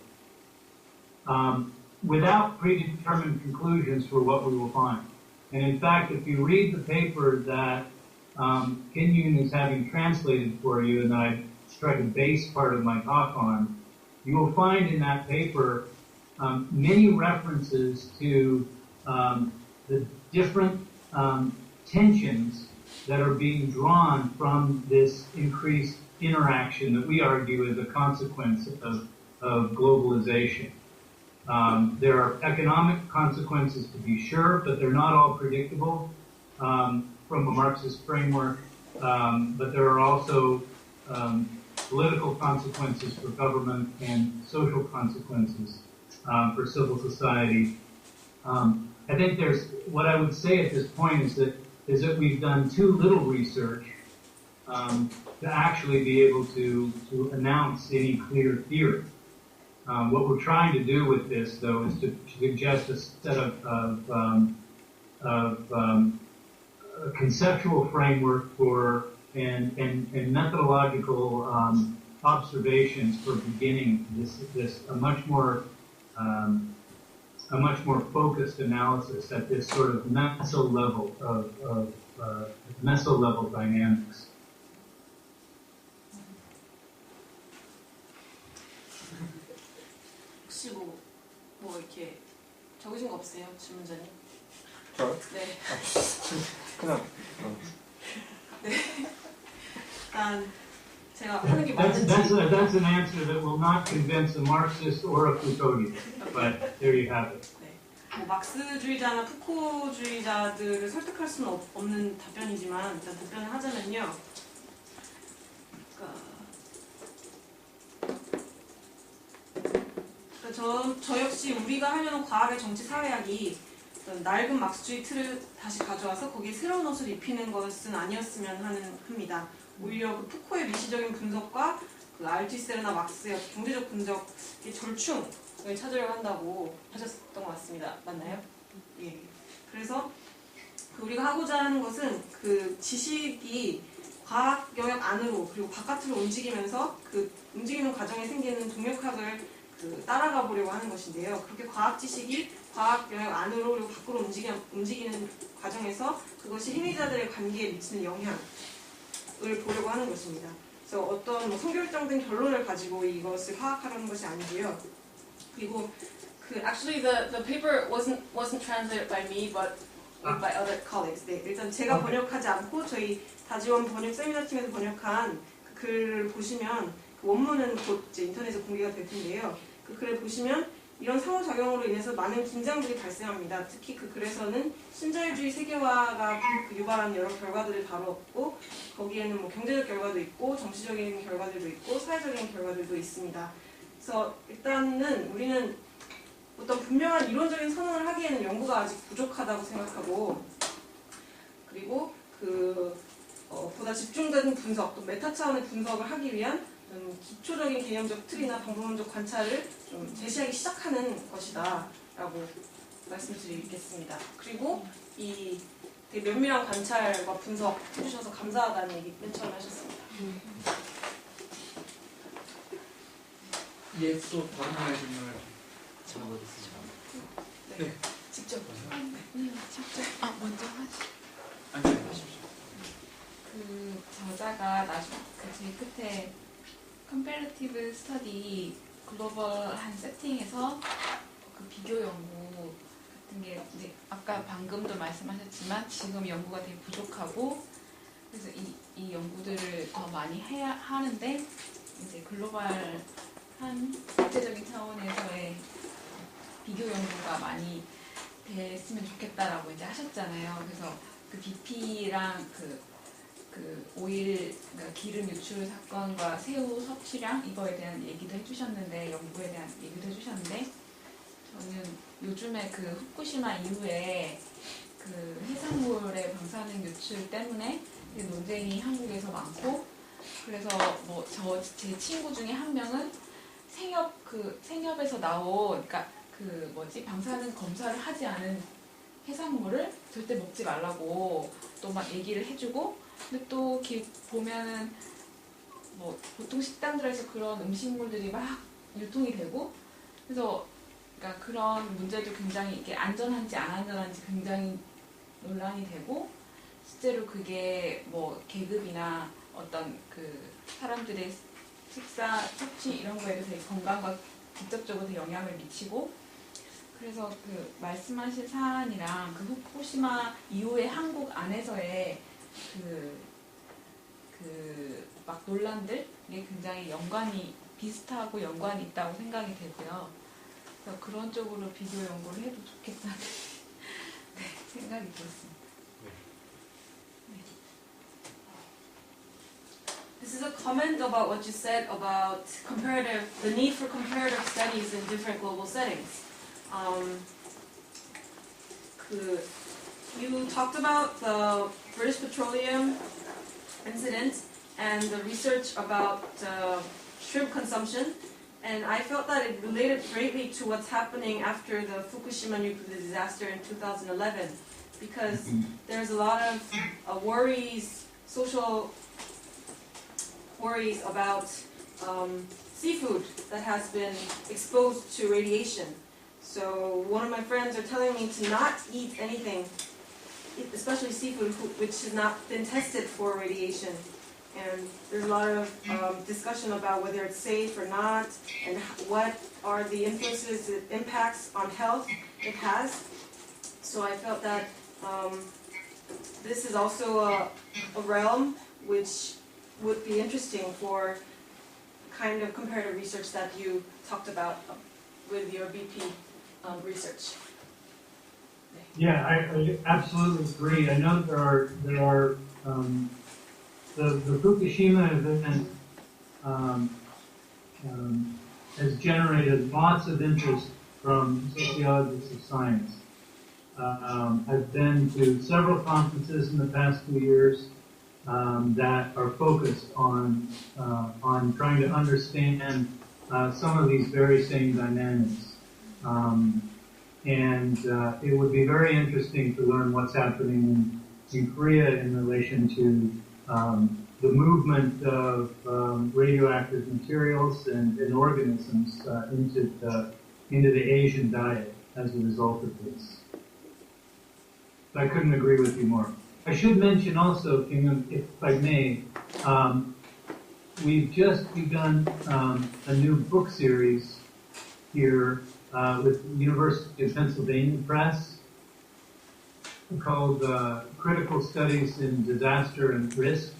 without predetermined conclusions for what we will find. And in fact, if you read the paper that Kin Yoon is having translated for you, and I tried to base part of my talk on, you will find in that paper many references to the different tensions that are being drawn from this increased interaction that we argue is a consequence of globalization. There are economic consequences, to be sure, but they're not all predictable from a Marxist framework. But there are also political consequences for government and social consequences for civil society. I think what I would say at this point is that we've done too little research to actually be able to announce any clear theory. What we're trying to do with this, though, is to suggest a set of a conceptual framework for and methodological observations for beginning this a much more focused analysis at this sort of meso level of meso level dynamics. 혹시 뭐 이렇게 적으신 거 없어요, 질문자님? 저요? 네. 그냥 네. 일단 제가 하는 게 That's 맞는지. an answer that will not convince a Marxist or a Foucauldian. But there you have it. 네. 뭐 막스주의자나 푸코주의자들을 설득할 수는 없는 답변이지만 일단 답변을 하자면요. 저 역시 우리가 하려는 과학의 정치 사회학이 낡은 막스주의 틀을 다시 가져와서 거기에 새로운 옷을 입히는 것은 아니었으면 합니다. 오히려 푸코의 미시적인 분석과 그 알티셀이나 막스의 경제적 분석의 절충을 찾으려고 한다고 하셨던 것 같습니다. 맞나요? 예. 그래서 우리가 하고자 하는 것은 그 지식이 과학 영역 안으로 그리고 바깥으로 움직이면서 그 움직이는 과정에 생기는 동력학을 따라가 보려고 하는 것인데요. 그렇게 과학 지식이 과학 영역 안으로 그리고 밖으로 움직이는 과정에서 그것이 행위자들의 관계에 미치는 영향을 보려고 하는 것입니다. 그래서 어떤 성결정된 결론을 가지고 이것을 파악하려는 것이 아니고요. 그리고 Actually, the paper wasn't translated by me, but by other colleagues. 네, 일단 제가 번역하지 않고 저희 다지원 번역 세미나 팀에서 번역한 그 글을 보시면 그 원문은 곧 이제 인터넷에 공개가 될 텐데요. 그 글을 보시면 이런 상호작용으로 인해서 많은 긴장들이 발생합니다. 특히 그 글에서는 신자유주의 세계화가 유발한 여러 결과들을 다뤘고 거기에는 뭐 경제적 결과도 있고 정치적인 결과들도 있고 사회적인 결과들도 있습니다. 그래서 일단은 우리는 어떤 분명한 이론적인 선언을 하기에는 연구가 아직 부족하다고 생각하고 그리고 보다 집중된 분석, 또 메타 차원의 분석을 하기 위한 기초적인 개념적 틀이나 방법론적 관찰을 좀 제시하기 시작하는 것이다 라고 말씀드리겠습니다. 그리고 이 되게 면밀한 관찰과 분석 해주셔서 감사하다는 얘기 맨 처음에 하셨습니다. 예, 또 다른 하나의 질문을 네. 직접 직접 먼저 하시. 아니, 하십시오. 그 저자가 제일 끝에 컴패러티브 스터디 글로벌한 세팅에서 그 비교 연구 같은 게 이제 아까 방금도 말씀하셨지만 지금 연구가 되게 부족하고 그래서 이 연구들을 더 많이 해야 하는데 이제 글로벌한 국제적인 차원에서의 비교 연구가 많이 됐으면 좋겠다라고 이제 하셨잖아요. 그래서 그 BP랑 오일, 그러니까 기름 유출 사건과 새우 섭취량 이거에 대한 얘기도 해주셨는데 연구에 대한 얘기도 해주셨는데 저는 요즘에 그 후쿠시마 이후에 그 해산물의 방사능 유출 때문에 논쟁이 한국에서 많고 그래서 뭐 제 친구 중에 한 명은 생협에서 나온 그러니까 방사능 검사를 하지 않은 해산물을 절대 먹지 말라고 또 막 얘기를 해주고 근데 또 보면은 뭐 보통 식당들에서 그런 음식물들이 막 유통이 되고 그래서 그러니까 그런 문제도 굉장히 이게 안전한지 안 안전한지 굉장히 논란이 되고 실제로 그게 뭐 계급이나 어떤 그 사람들의 식사 섭취 이런 거에도 되게 건강과 직접적으로 되게 영향을 미치고 그래서 그 말씀하신 사안이랑 그 후쿠시마 이후에 한국 안에서의 막 논란들이 굉장히 비슷하고 연관이 있다고 생각이 되고요. 그래서 그런 쪽으로 비교 연구를 해도 좋겠다는 생각이 들었습니다. This is a comment about what you said about the need for comparative studies in different global settings. You talked about the British Petroleum incident and the research about shrimp consumption, and I felt that it related greatly to what's happening after the Fukushima nuclear disaster in 2011, because there's a lot of social worries about seafood that has been exposed to radiation. So one of my friends are telling me to not eat anything, especially seafood, which has not been tested for radiation. And there's a lot of discussion about whether it's safe or not, and what are the influences, the impacts on health it has. So I felt that this is also a realm which would be interesting for kind of comparative research that you talked about with your BP research. Yeah, I absolutely agree. I know there are the Fukushima event has generated lots of interest from sociologists of science. I've been to several conferences in the past 2 years, that are focused on trying to understand some of these very same dynamics. And it would be very interesting to learn what's happening in Korea in relation to the movement of radioactive materials and organisms into the Asian diet as a result of this. I couldn't agree with you more. I should mention also, Kim, if I may, we've just begun a new book series here with the University of Pennsylvania Press called Critical Studies in Disaster and Risk.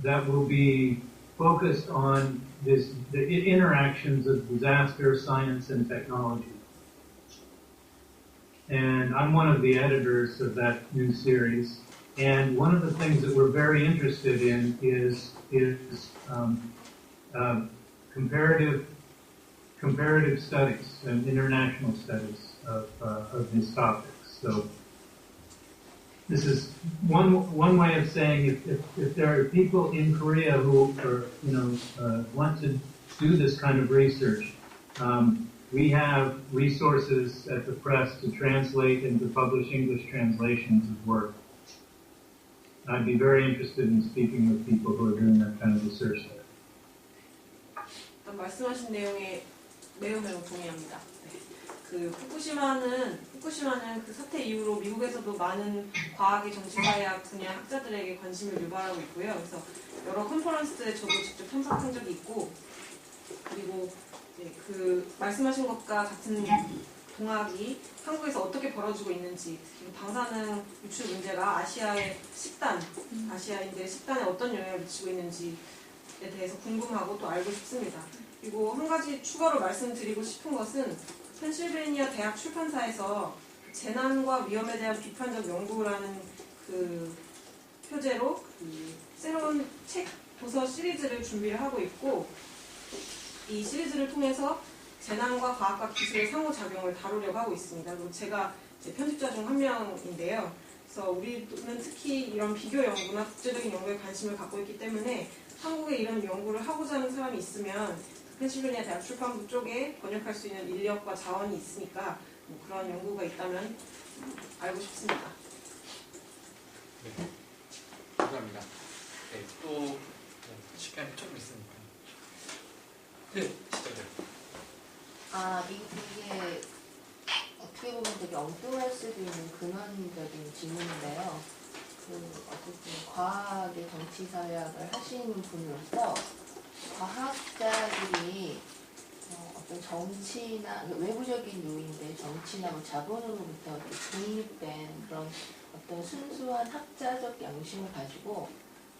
That will be focused on the interactions of disaster, science, and technology. And I'm one of the editors of that new series. And one of the things that we're very interested in is comparative studies and international studies of these topics. So this is one way of saying if there are people in Korea who are want to do this kind of research, we have resources at the press to translate and to publish English translations of work. I'd be very interested in speaking with people who are doing that kind of research there. 말씀하신 내용에 매우 동의합니다. 네. 그 후쿠시마는 그 사태 이후로 미국에서도 많은 과학의 정치사회학 분야 학자들에게 관심을 유발하고 있고요. 그래서 여러 컨퍼런스에 저도 직접 참석한 적이 있고, 그리고 그 말씀하신 것과 같은 동학이 한국에서 어떻게 벌어지고 있는지, 특히 방사능 유출 문제가 아시아인들의 식단에 어떤 영향을 미치고 있는지에 대해서 궁금하고 또 알고 싶습니다. 그리고 한 가지 추가로 말씀드리고 싶은 것은 펜실베니아 대학 출판사에서 재난과 위험에 대한 비판적 연구라는 그 표제로 그 새로운 책 도서 시리즈를 준비를 하고 있고, 이 시리즈를 통해서 재난과 과학과 기술의 상호작용을 다루려고 하고 있습니다. 그리고 제가 편집자 중 한 명인데요. 그래서 우리는 특히 이런 비교 연구나 국제적인 연구에 관심을 갖고 있기 때문에 한국에 이런 연구를 하고자 하는 사람이 있으면 펜실베니아 대학 출판부 쪽에 번역할 수 있는 인력과 자원이 있으니까 뭐 그런 연구가 있다면 알고 싶습니다. 네, 감사합니다. 네, 또 시간이 조금 있으니까. 네, 시작해요. 이게 어떻게 보면 되게 엉뚱할 수도 있는 근원적인 질문인데요. 어쨌든 과학의 정치사회학을 하시는 분으로서 과학자들이 어떤 정치나 외부적인 요인들, 정치나 자본으로부터 독립된 그런 어떤 순수한 학자적 양심을 가지고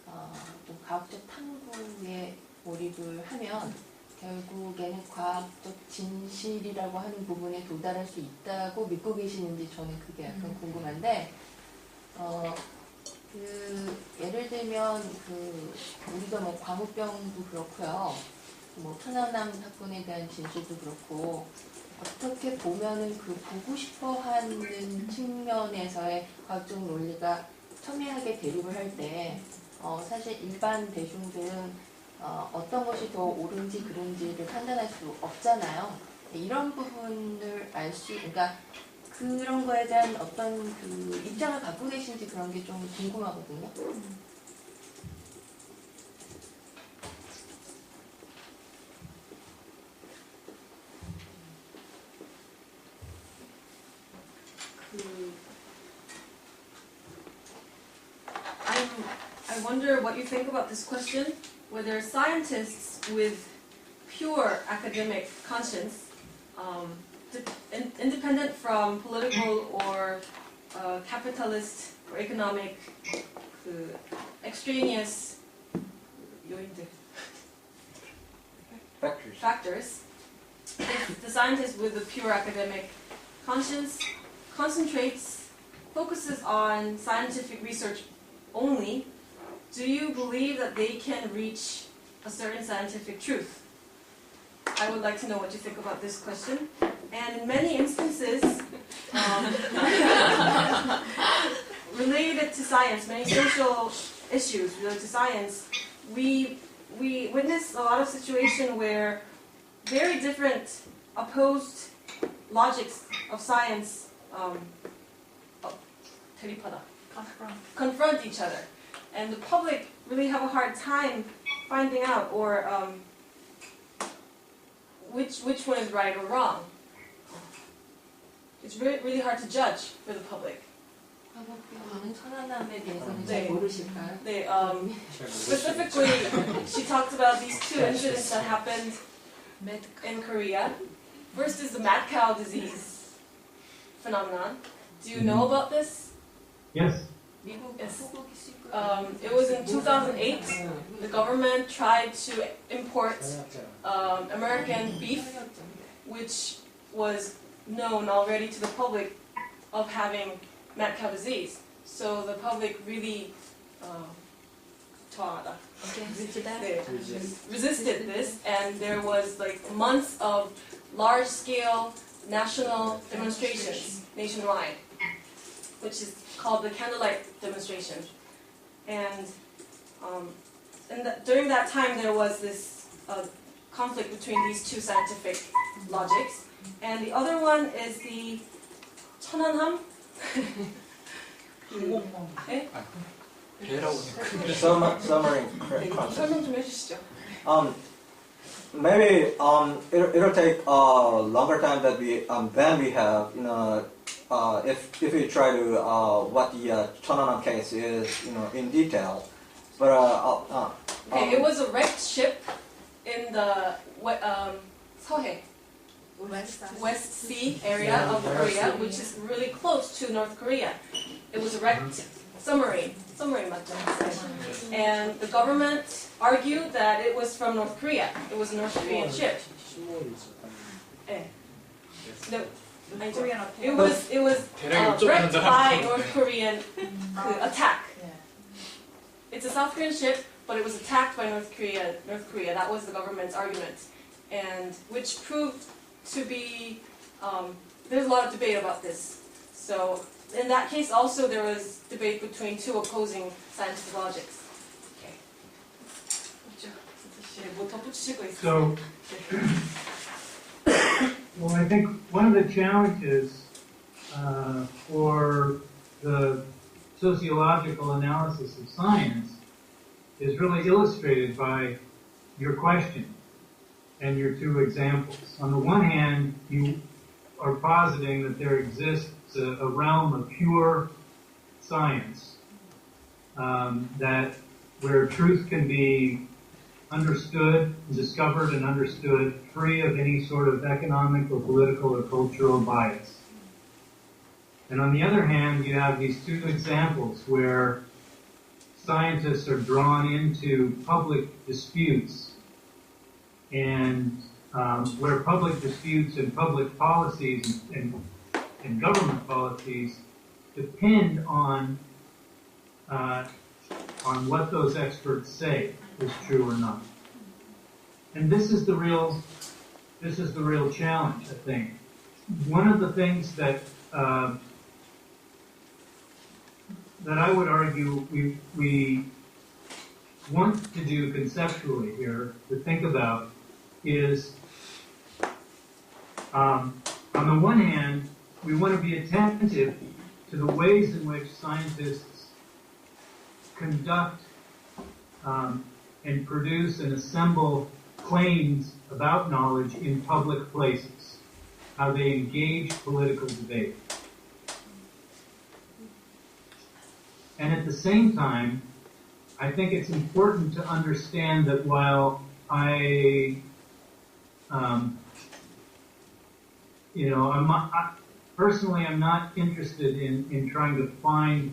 또 과학적 탐구에 몰입을 하면 결국에는 과학적 진실이라고 하는 부분에 도달할 수 있다고 믿고 계시는지 저는 그게 약간 궁금한데, 예를 들면 우리가 광우병도 그렇고요, 천안함 사건에 대한 진실도 그렇고, 어떻게 보면은 보고 싶어하는 측면에서의 과학적 논리가 첨예하게 대립을 할 때, 사실 일반 대중들은 어떤 것이 더 옳은지 그른지를 판단할 수 없잖아요. 이런 부분을 그러니까 그런 거에 대한 어떤 입장을 갖고 계신지 그런 게 좀 궁금하거든요. I wonder what you think about this question, whether scientists with pure academic conscience, independent from political or capitalist or economic extraneous factors, if the scientist with a pure academic conscience focuses on scientific research only, do you believe that they can reach a certain scientific truth? I would like to know what you think about this question. And in many instances, related to science, many social issues related to science, we witness a lot of situations where very different opposed logics of science confront each other, and the public really have a hard time finding out or which one is right or wrong. It's really hard to judge for the public. 광우병 천안함에 대해서는 네. 잘 모르실까요? They, specifically, she talked about these two incidents that happened in Korea. First is the mad cow disease phenomenon. Do you know about this? Yes. 미국 Yes. 소고기 수입 It was in 2008. The government tried to import American beef, which was known already to the public of having mad cow disease. So the public really resisted this, and there was like months of large-scale national demonstrations nationwide, which is called the candlelight demonstration. And during that time, there was this conflict between these two scientific logics. And the other one is the 천안함. 네? Summary concept. 설명 좀 해주시죠. Maybe it'll take a longer time that than we have. If we try to what the Cheonan case is, in detail. But Okay, it was a wrecked ship in the 서해, West Sea area of Korea, which is really close to North Korea. It was a wrecked submarine 맞죠? And the government argued that it was from North Korea. It was a North Korean ship. 네. No, 아니죠. It was wrecked by North Korean attack. It's a South Korean ship, but it was attacked by North Korea. That was the government's argument, and which proved to be. There's a lot of debate about this. So in that case, also there was debate between two opposing scientific logics. Okay. 뭐 덧붙이실 거 있어요? So, well, I think one of the challenges for the sociological analysis of science is really illustrated by your question and your two examples. On the one hand, you are positing that there exists a realm of pure science, that where truth can be understood, discovered and understood, free of any sort of economic or political or cultural bias. And on the other hand, you have these two examples where scientists are drawn into public disputes, and where public disputes and public policies and government policies depend on what those experts say is true or not. And this is the real challenge, I think. One of the things that I would argue we want to do conceptually here, to think about, is on the one hand, we want to be attentive to the ways in which scientists conduct and produce and assemble claims about knowledge in public places, how they engage political debate. And at the same time, I think it's important to understand that while personally, I'm not interested in trying to find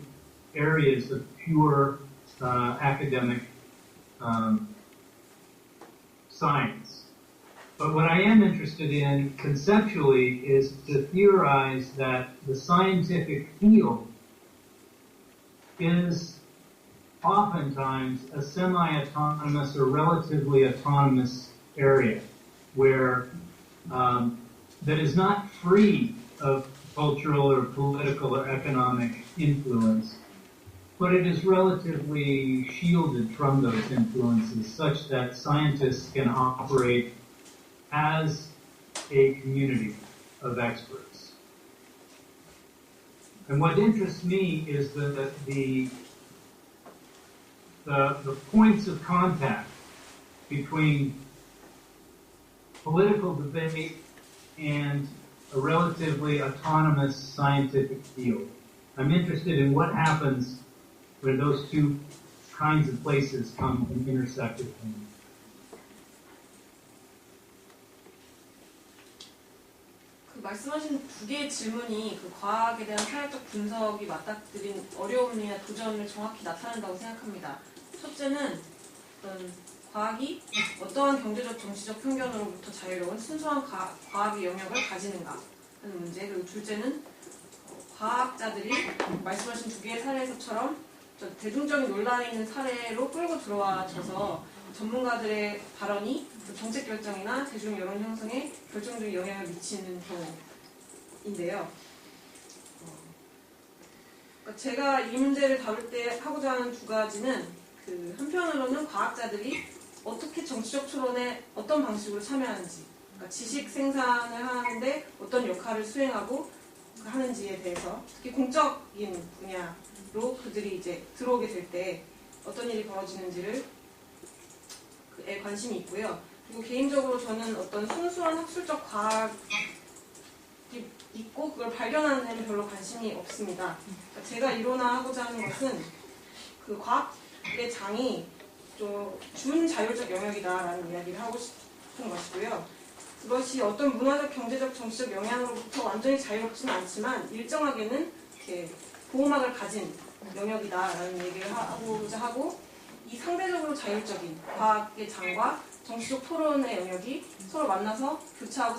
areas of pure academic science. But what I am interested in conceptually is to theorize that the scientific field is oftentimes a semi-autonomous or relatively autonomous area where that is not free of cultural or political or economic influence, but it is relatively shielded from those influences such that scientists can operate as a community of experts. And what interests me is the points of contact between political debate and a relatively autonomous scientific field. I'm interested in what happens when those two kinds of places come and intersect with one. 그 말씀하신 두 개의 질문이 그 과학에 대한 사회적 분석이 맞닥뜨린 어려움이나 도전을 정확히 나타낸다고 생각합니다. 첫째는 어떤 과학이 어떠한 경제적 정치적 편견으로부터 자유로운 순수한 과학의 영역을 가지는가 하는 문제. 그리고 둘째는 과학자들이 말씀하신 두 개의 사례에서처럼 대중적인 논란이 있는 사례로 끌고 들어와져서 전문가들의 발언이 정책 결정이나 대중 여론 형성에 결정적인 영향을 미치는 경우인데요. 그러니까 제가 이 문제를 다룰 때 하고자 하는 두 가지는 그 한편으로는 과학자들이 어떻게 정치적 토론에 어떤 방식으로 참여하는지, 그러니까 지식 생산을 하는데 어떤 역할을 수행하고 하는지에 대해서 특히 공적인 분야로 그들이 이제 들어오게 될 때 어떤 일이 벌어지는지를 에 관심이 있고요. 그리고 개인적으로 저는 어떤 순수한 학술적 과학이 있고 그걸 발견하는 데는 별로 관심이 없습니다. 그러니까 제가 이론화하고자 하는 것은 그 과학의 장이 좀 준자율적 영역이다라는 이야기를 하고 싶은 것이고요. 그것이 어떤 문화적, 경제적, 정치적 영향으로부터 완전히 자유롭지는 않지만 일정하게는 이렇게 보호막을 가진 영역이다라는 얘기를 하고자 하고, 이 상대적으로 자율적인 과학의 장과 정치적 토론의 영역이 서로 만나서 교차하고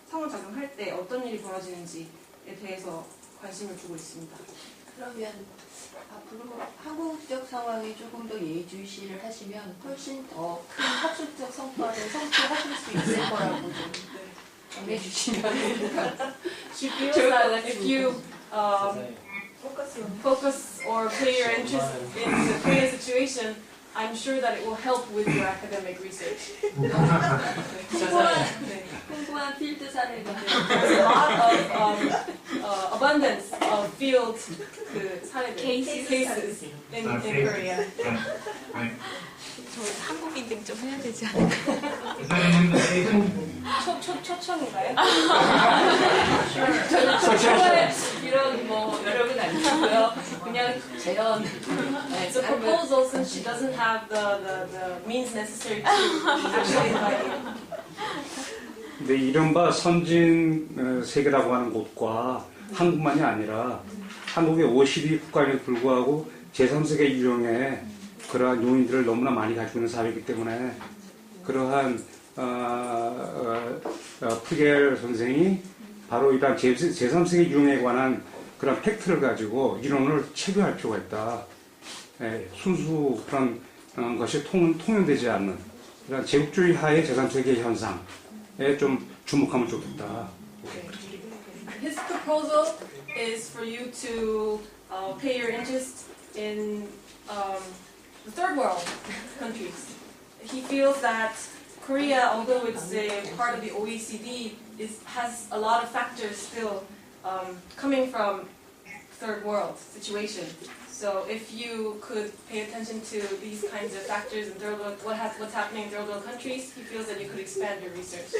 상호작용할 때 어떤 일이 벌어지는지에 대해서 관심을 두고 있습니다. 그러면 앞으로 한국적 상황에 조금 더 예의주시를 하시면 훨씬 더 큰 학술적 성과를 성취하실 수 있을 거라고 좀 전해주시면 She feels that if you focus or pay your interest in the Korean situation, I'm sure that it will help with your academic research. 풍부한 필드 사례가 There's a lot of abundance of field cases in Korea. Right. 저 한국인들 좀 해야 되지 않을까? Is that an invitation? 초청인가요? 저는 초청에 이런 뭐 여력은 아니고요. 그냥 제언. It's a proposal since she doesn't have the means necessary to actually invite you. 근데 이른바 선진 세계라고 하는 곳과 한국만이 아니라 한국의 52국가에도 불구하고 제3세계 유형의 그러한 요인들을 너무나 많이 가지고 있는 사회이기 때문에 그러한 푸겔 선생이 바로 이러한 제3세계 유형에 관한 그런 팩트를 가지고 이론을 체계할 필요가 있다. 순수 그런 것이 통용되지 않는 이런 제국주의 하의 제3세계 현상에 좀 주목하면 좋겠다. His proposal is for you to pay your interest in the third world countries. He feels that Korea, although it's a part of the OECD, has a lot of factors still coming from third world situation. So if you could pay attention to these kinds of factors in third world, what's happening in third world countries, he feels that you could expand your research.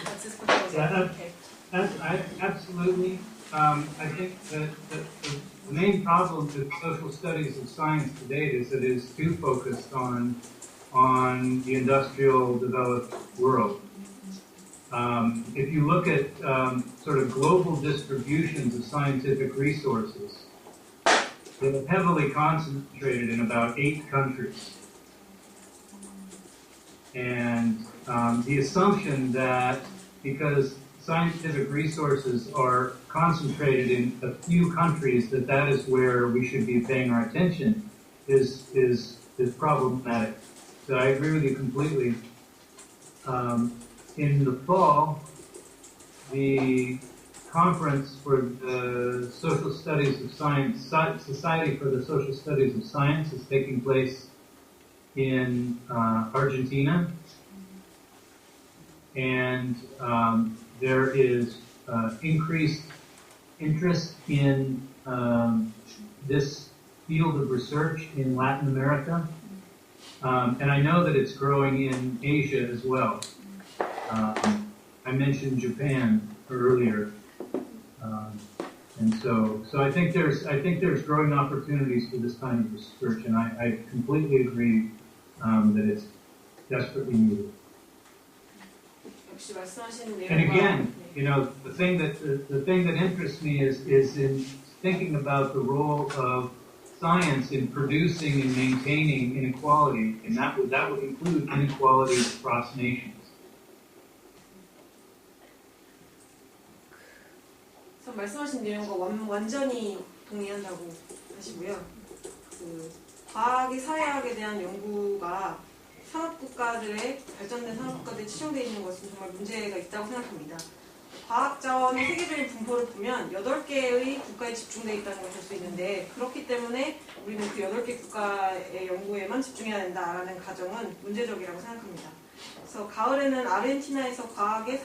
That's his proposal. Yeah, Okay. Absolutely. I think that the main problem with social studies of science to date is that it is too focused on the industrial developed world. If you look at sort of global distributions of scientific resources, they're heavily concentrated in about 8 countries. And the assumption that because scientific resources are concentrated in a few countries, that is where we should be paying our attention is problematic. So I agree with you completely. In the fall, the conference for the Social Studies of Science, Society for the Social Studies of Science is taking place in Argentina. And there is increased interest in this field of research in Latin America. And I know that it's growing in Asia as well. I mentioned Japan earlier. And so I think there's growing opportunities for this kind of research, and I completely agree that it's desperately needed. 역시 말씀하신 And 내용과 again, you know, the thing that interests me is in thinking about the role of science in producing and maintaining inequality, and that would include inequality across nations. 전 말씀하신 내용과 완전히 동의한다고 하시고요. 그 과학이 사회학에 대한 연구가 산업국가들의 발전된 산업국가들에 치중되어 있는 것은 정말 문제가 있다고 생각합니다. 과학 자원의 세계적인 분포를 보면 8개의 국가에 집중되어 있다는 걸 볼 수 있는데 그렇기 때문에 우리는 그 8개 국가의 연구에만 집중해야 된다라는 가정은 문제적이라고 생각합니다. 그래서 가을에는 아르헨티나에서 과학의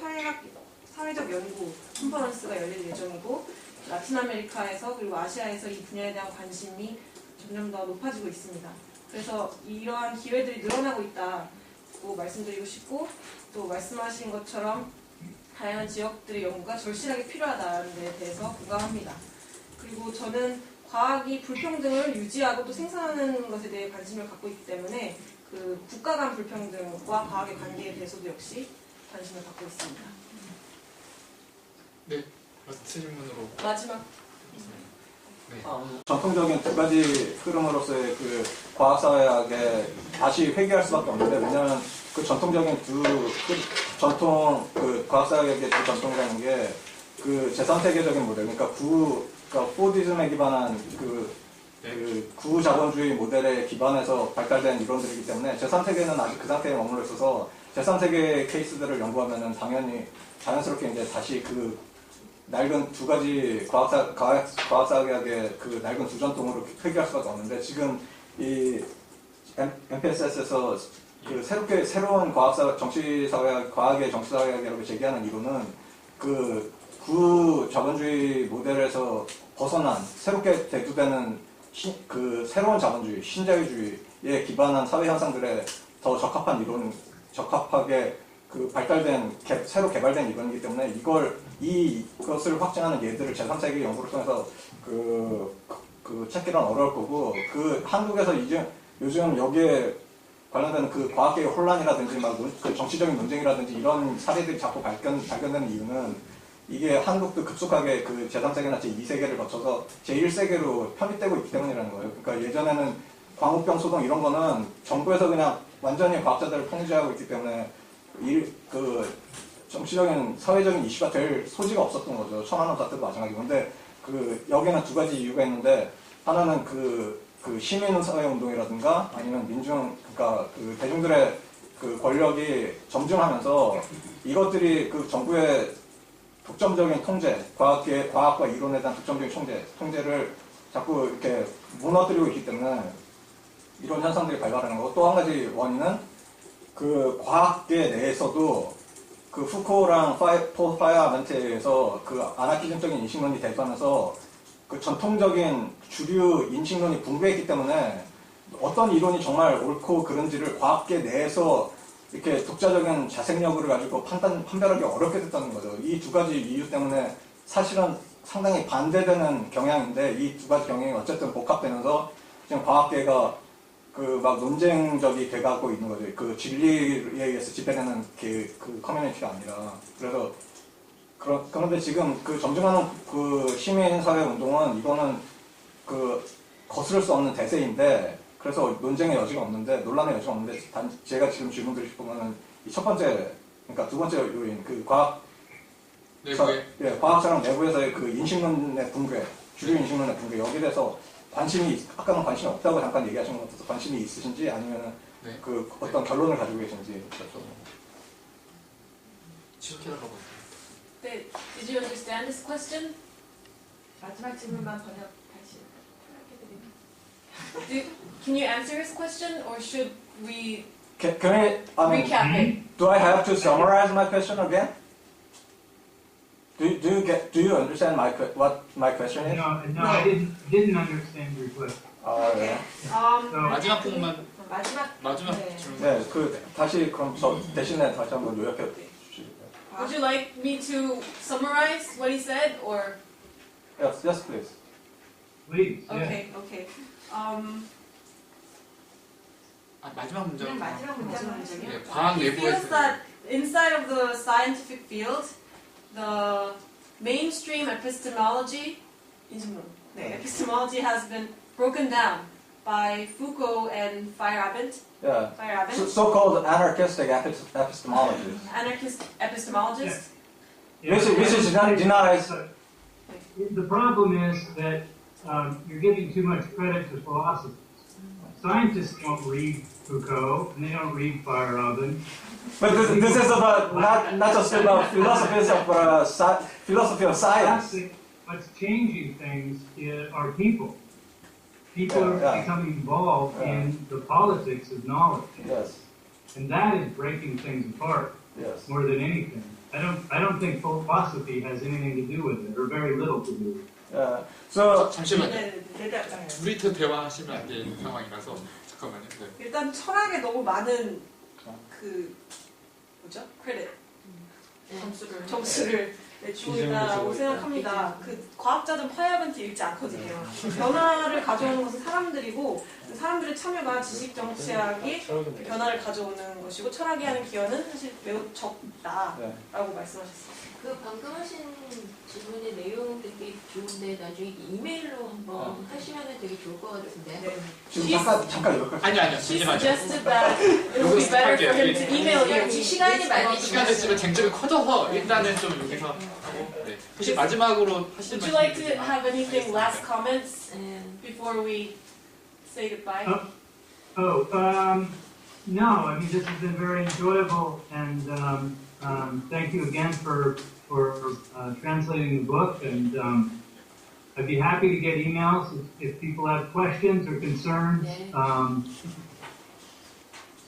사회적 연구 컨퍼런스가 열릴 예정이고 라틴 아메리카에서 그리고 아시아에서 이 분야에 대한 관심이 점점 더 높아지고 있습니다. 그래서 이러한 기회들이 늘어나고 있다고 말씀드리고 싶고 또 말씀하신 것처럼 다양한 지역들의 연구가 절실하게 필요하다는 데 대해서 공감합니다. 그리고 저는 과학이 불평등을 유지하고 또 생산하는 것에 대해 관심을 갖고 있기 때문에 그 국가 간 불평등과 과학의 관계에 대해서도 역시 관심을 갖고 있습니다. 네, 라스트 질문으로 마지막 네. 전통적인 두 가지 흐름으로서의 그 과학사회학에 다시 회귀할 수밖에 없는데, 왜냐하면 그 전통적인 전통 그 과학사회학의 두 전통이라는 게 그 제3세계적인 모델, 그러니까 포디즘에 기반한 그 구자본주의 모델에 기반해서 발달된 이론들이기 때문에 제3세계는 아직 그 상태에 머물러 있어서 제3세계 케이스들을 연구하면은 당연히 자연스럽게 이제 다시 그 낡은 두 가지 과학사학의 그 낡은 두 전통으로 회귀할 수밖에 없는데, 지금 이 MPSS에서 그 새로운 과학의 정치사회학이라고 제기하는 이론은 그 구자본주의 모델에서 벗어난 새롭게 대두되는 그 새로운 자본주의, 신자유주의에 기반한 사회 현상들에 더 적합하게 그 새로 개발된 이론이기 때문에 이것을 확증하는 예들을 제3세계 연구를 통해서 찾기는 어려울 거고, 그 한국에서 요즘 여기에 관련된 그 과학계의 혼란이라든지 그 정치적인 논쟁이라든지 이런 사례들이 자꾸 발견되는 이유는 이게 한국도 급속하게 그 제3세계나 제2세계를 거쳐서 제1세계로 편입되고 있기 때문이라는 거예요. 그러니까 예전에는 광우병 소동 이런 거는 정부에서 그냥 완전히 과학자들을 통제하고 있기 때문에 그 정치적인 사회적인 이슈가 될 소지가 없었던 거죠. 천안함 사태도 마찬가지고. 근데 그 여기는 두 가지 이유가 있는데, 하나는 그 시민사회 운동이라든가 아니면 그러니까 그 대중들의 그 권력이 점증하면서 이것들이 그 정부의 독점적인 통제, 과학과 이론에 대한 독점적인 통제를 자꾸 이렇게 무너뜨리고 있기 때문에 이런 현상들이 발발하는 거고, 또 한 가지 원인은 그 과학계 내에서도 그 후코랑 파이아멘트에 의해서 그 아나키즘적인 인식론이 대두하면서 그 전통적인 주류 인식론이 붕괴했기 때문에 어떤 이론이 정말 옳고 그른지를 과학계 내에서 이렇게 독자적인 자생력을 가지고 판별하기 어렵게 됐다는 거죠. 이 두 가지 이유 때문에 사실은 상당히 반대되는 경향인데, 이 두 가지 경향이 어쨌든 복합되면서 지금 과학계가 그 막 논쟁적이 돼가고 있는 거죠. 그 진리에 의해서 집행되는 그 커뮤니티가 아니라. 그래서 그런데 지금 그 점증하는 그 시민사회 운동은 이거는 그 거스를 수 없는 대세인데, 그래서 논쟁의 여지가 없는데, 논란의 여지가 없는데, 제가 지금 질문 드리실 거면은 이 첫 번째, 그러니까 두 번째 요인, 그 과학자랑 내부에서의 그 인식론의 붕괴, 주류 인식론의 붕괴, 여기에 대해서 아까는 관심이 없다고 잠깐 얘기하신 것 같아서 관심이 있으신지 아니면 그 어떤 결론을 가지고 계신지. 지속해달라고 Did you understand this question? 마지막 질문만 번역 다시 해드립니다. Can you answer his question, or should we Can we, recap it? do I have to summarize my question again? Do you understand what my question is? No, I didn't understand your question. 아, 네. So, 마지막 부분만 마지막 네. 질문. 네, 다시 그럼 저 대신에 다시 한번 요약해 주시겠어요? Would you like me to summarize what he said, or Yes, please. please, yeah. okay? 마지막 문장. 그냥 마지막 문장만 해주세요. 네, 과학 He feels 내부에서. that inside of the scientific field, the mainstream epistemology, epistemology has been broken down by Foucault and Feyerabend, Yeah. So-called anarchistic epistemology. anarchist epistemologists. Yeah. Which is denies. The problem is that you're giving too much credit to philosophers. Scientists don't read Foucault and they don't read Feyerabend. But this is about not just about philosophy of science. What's changing things are people. People are becoming involved in the politics of knowledge, Yes. and that is breaking things apart Yes. more than anything. I don't think philosophy has anything to do with it, or very little to do with it. So 잠시만요. 네. 둘이 더 대화하시면 안 되는 상황이라서 잠깐만요. 네. 일단 철학에 너무 많은 크레딧 점수를 주고 있다고 생각합니다. 과학자들은 파이어벤트 읽지 않거든요. 변화를 가져오는 것은 사람들이고 사람들의 참여가 지식 정치학이 변화를 가져오는 것이고 철학이 하는 기여는 사실 매우 적다라고 말씀하셨어요. 방금 하신 질문의 내용 되게 좋은데 나중에 이메일로 한번 하시면 되게 좋을 것 같은데. 지금 잠깐 여기까지. 아니요. She 잠시만요. suggested that it would be better for him to email you. 시간이 많이 시간 됐지만 쟁점이 커져서 일단은 좀 여기서 하고. 네. 혹시 마지막으로 하실 Would you like to 말씀 have anything last comments And before we say goodbye? No, I mean, this has been very enjoyable, and thank you again for translating the book, and I'd be happy to get emails if people have questions or concerns.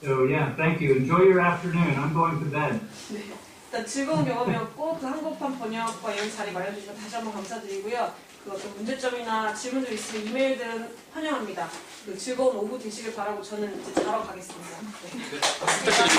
So yeah, thank you. Enjoy your afternoon. I'm going to bed. 일단 즐거운 경험이었고 한국판 번역과 이런 자리 마련해주셔서 다시 한번 감사드리고요. 어떤 문제점이나 질문들 있으면 이메일들은 환영합니다. 즐거운 오후 되시길 바라고 저는 이제 자러 가겠습니다. 네. 부탁드립니다.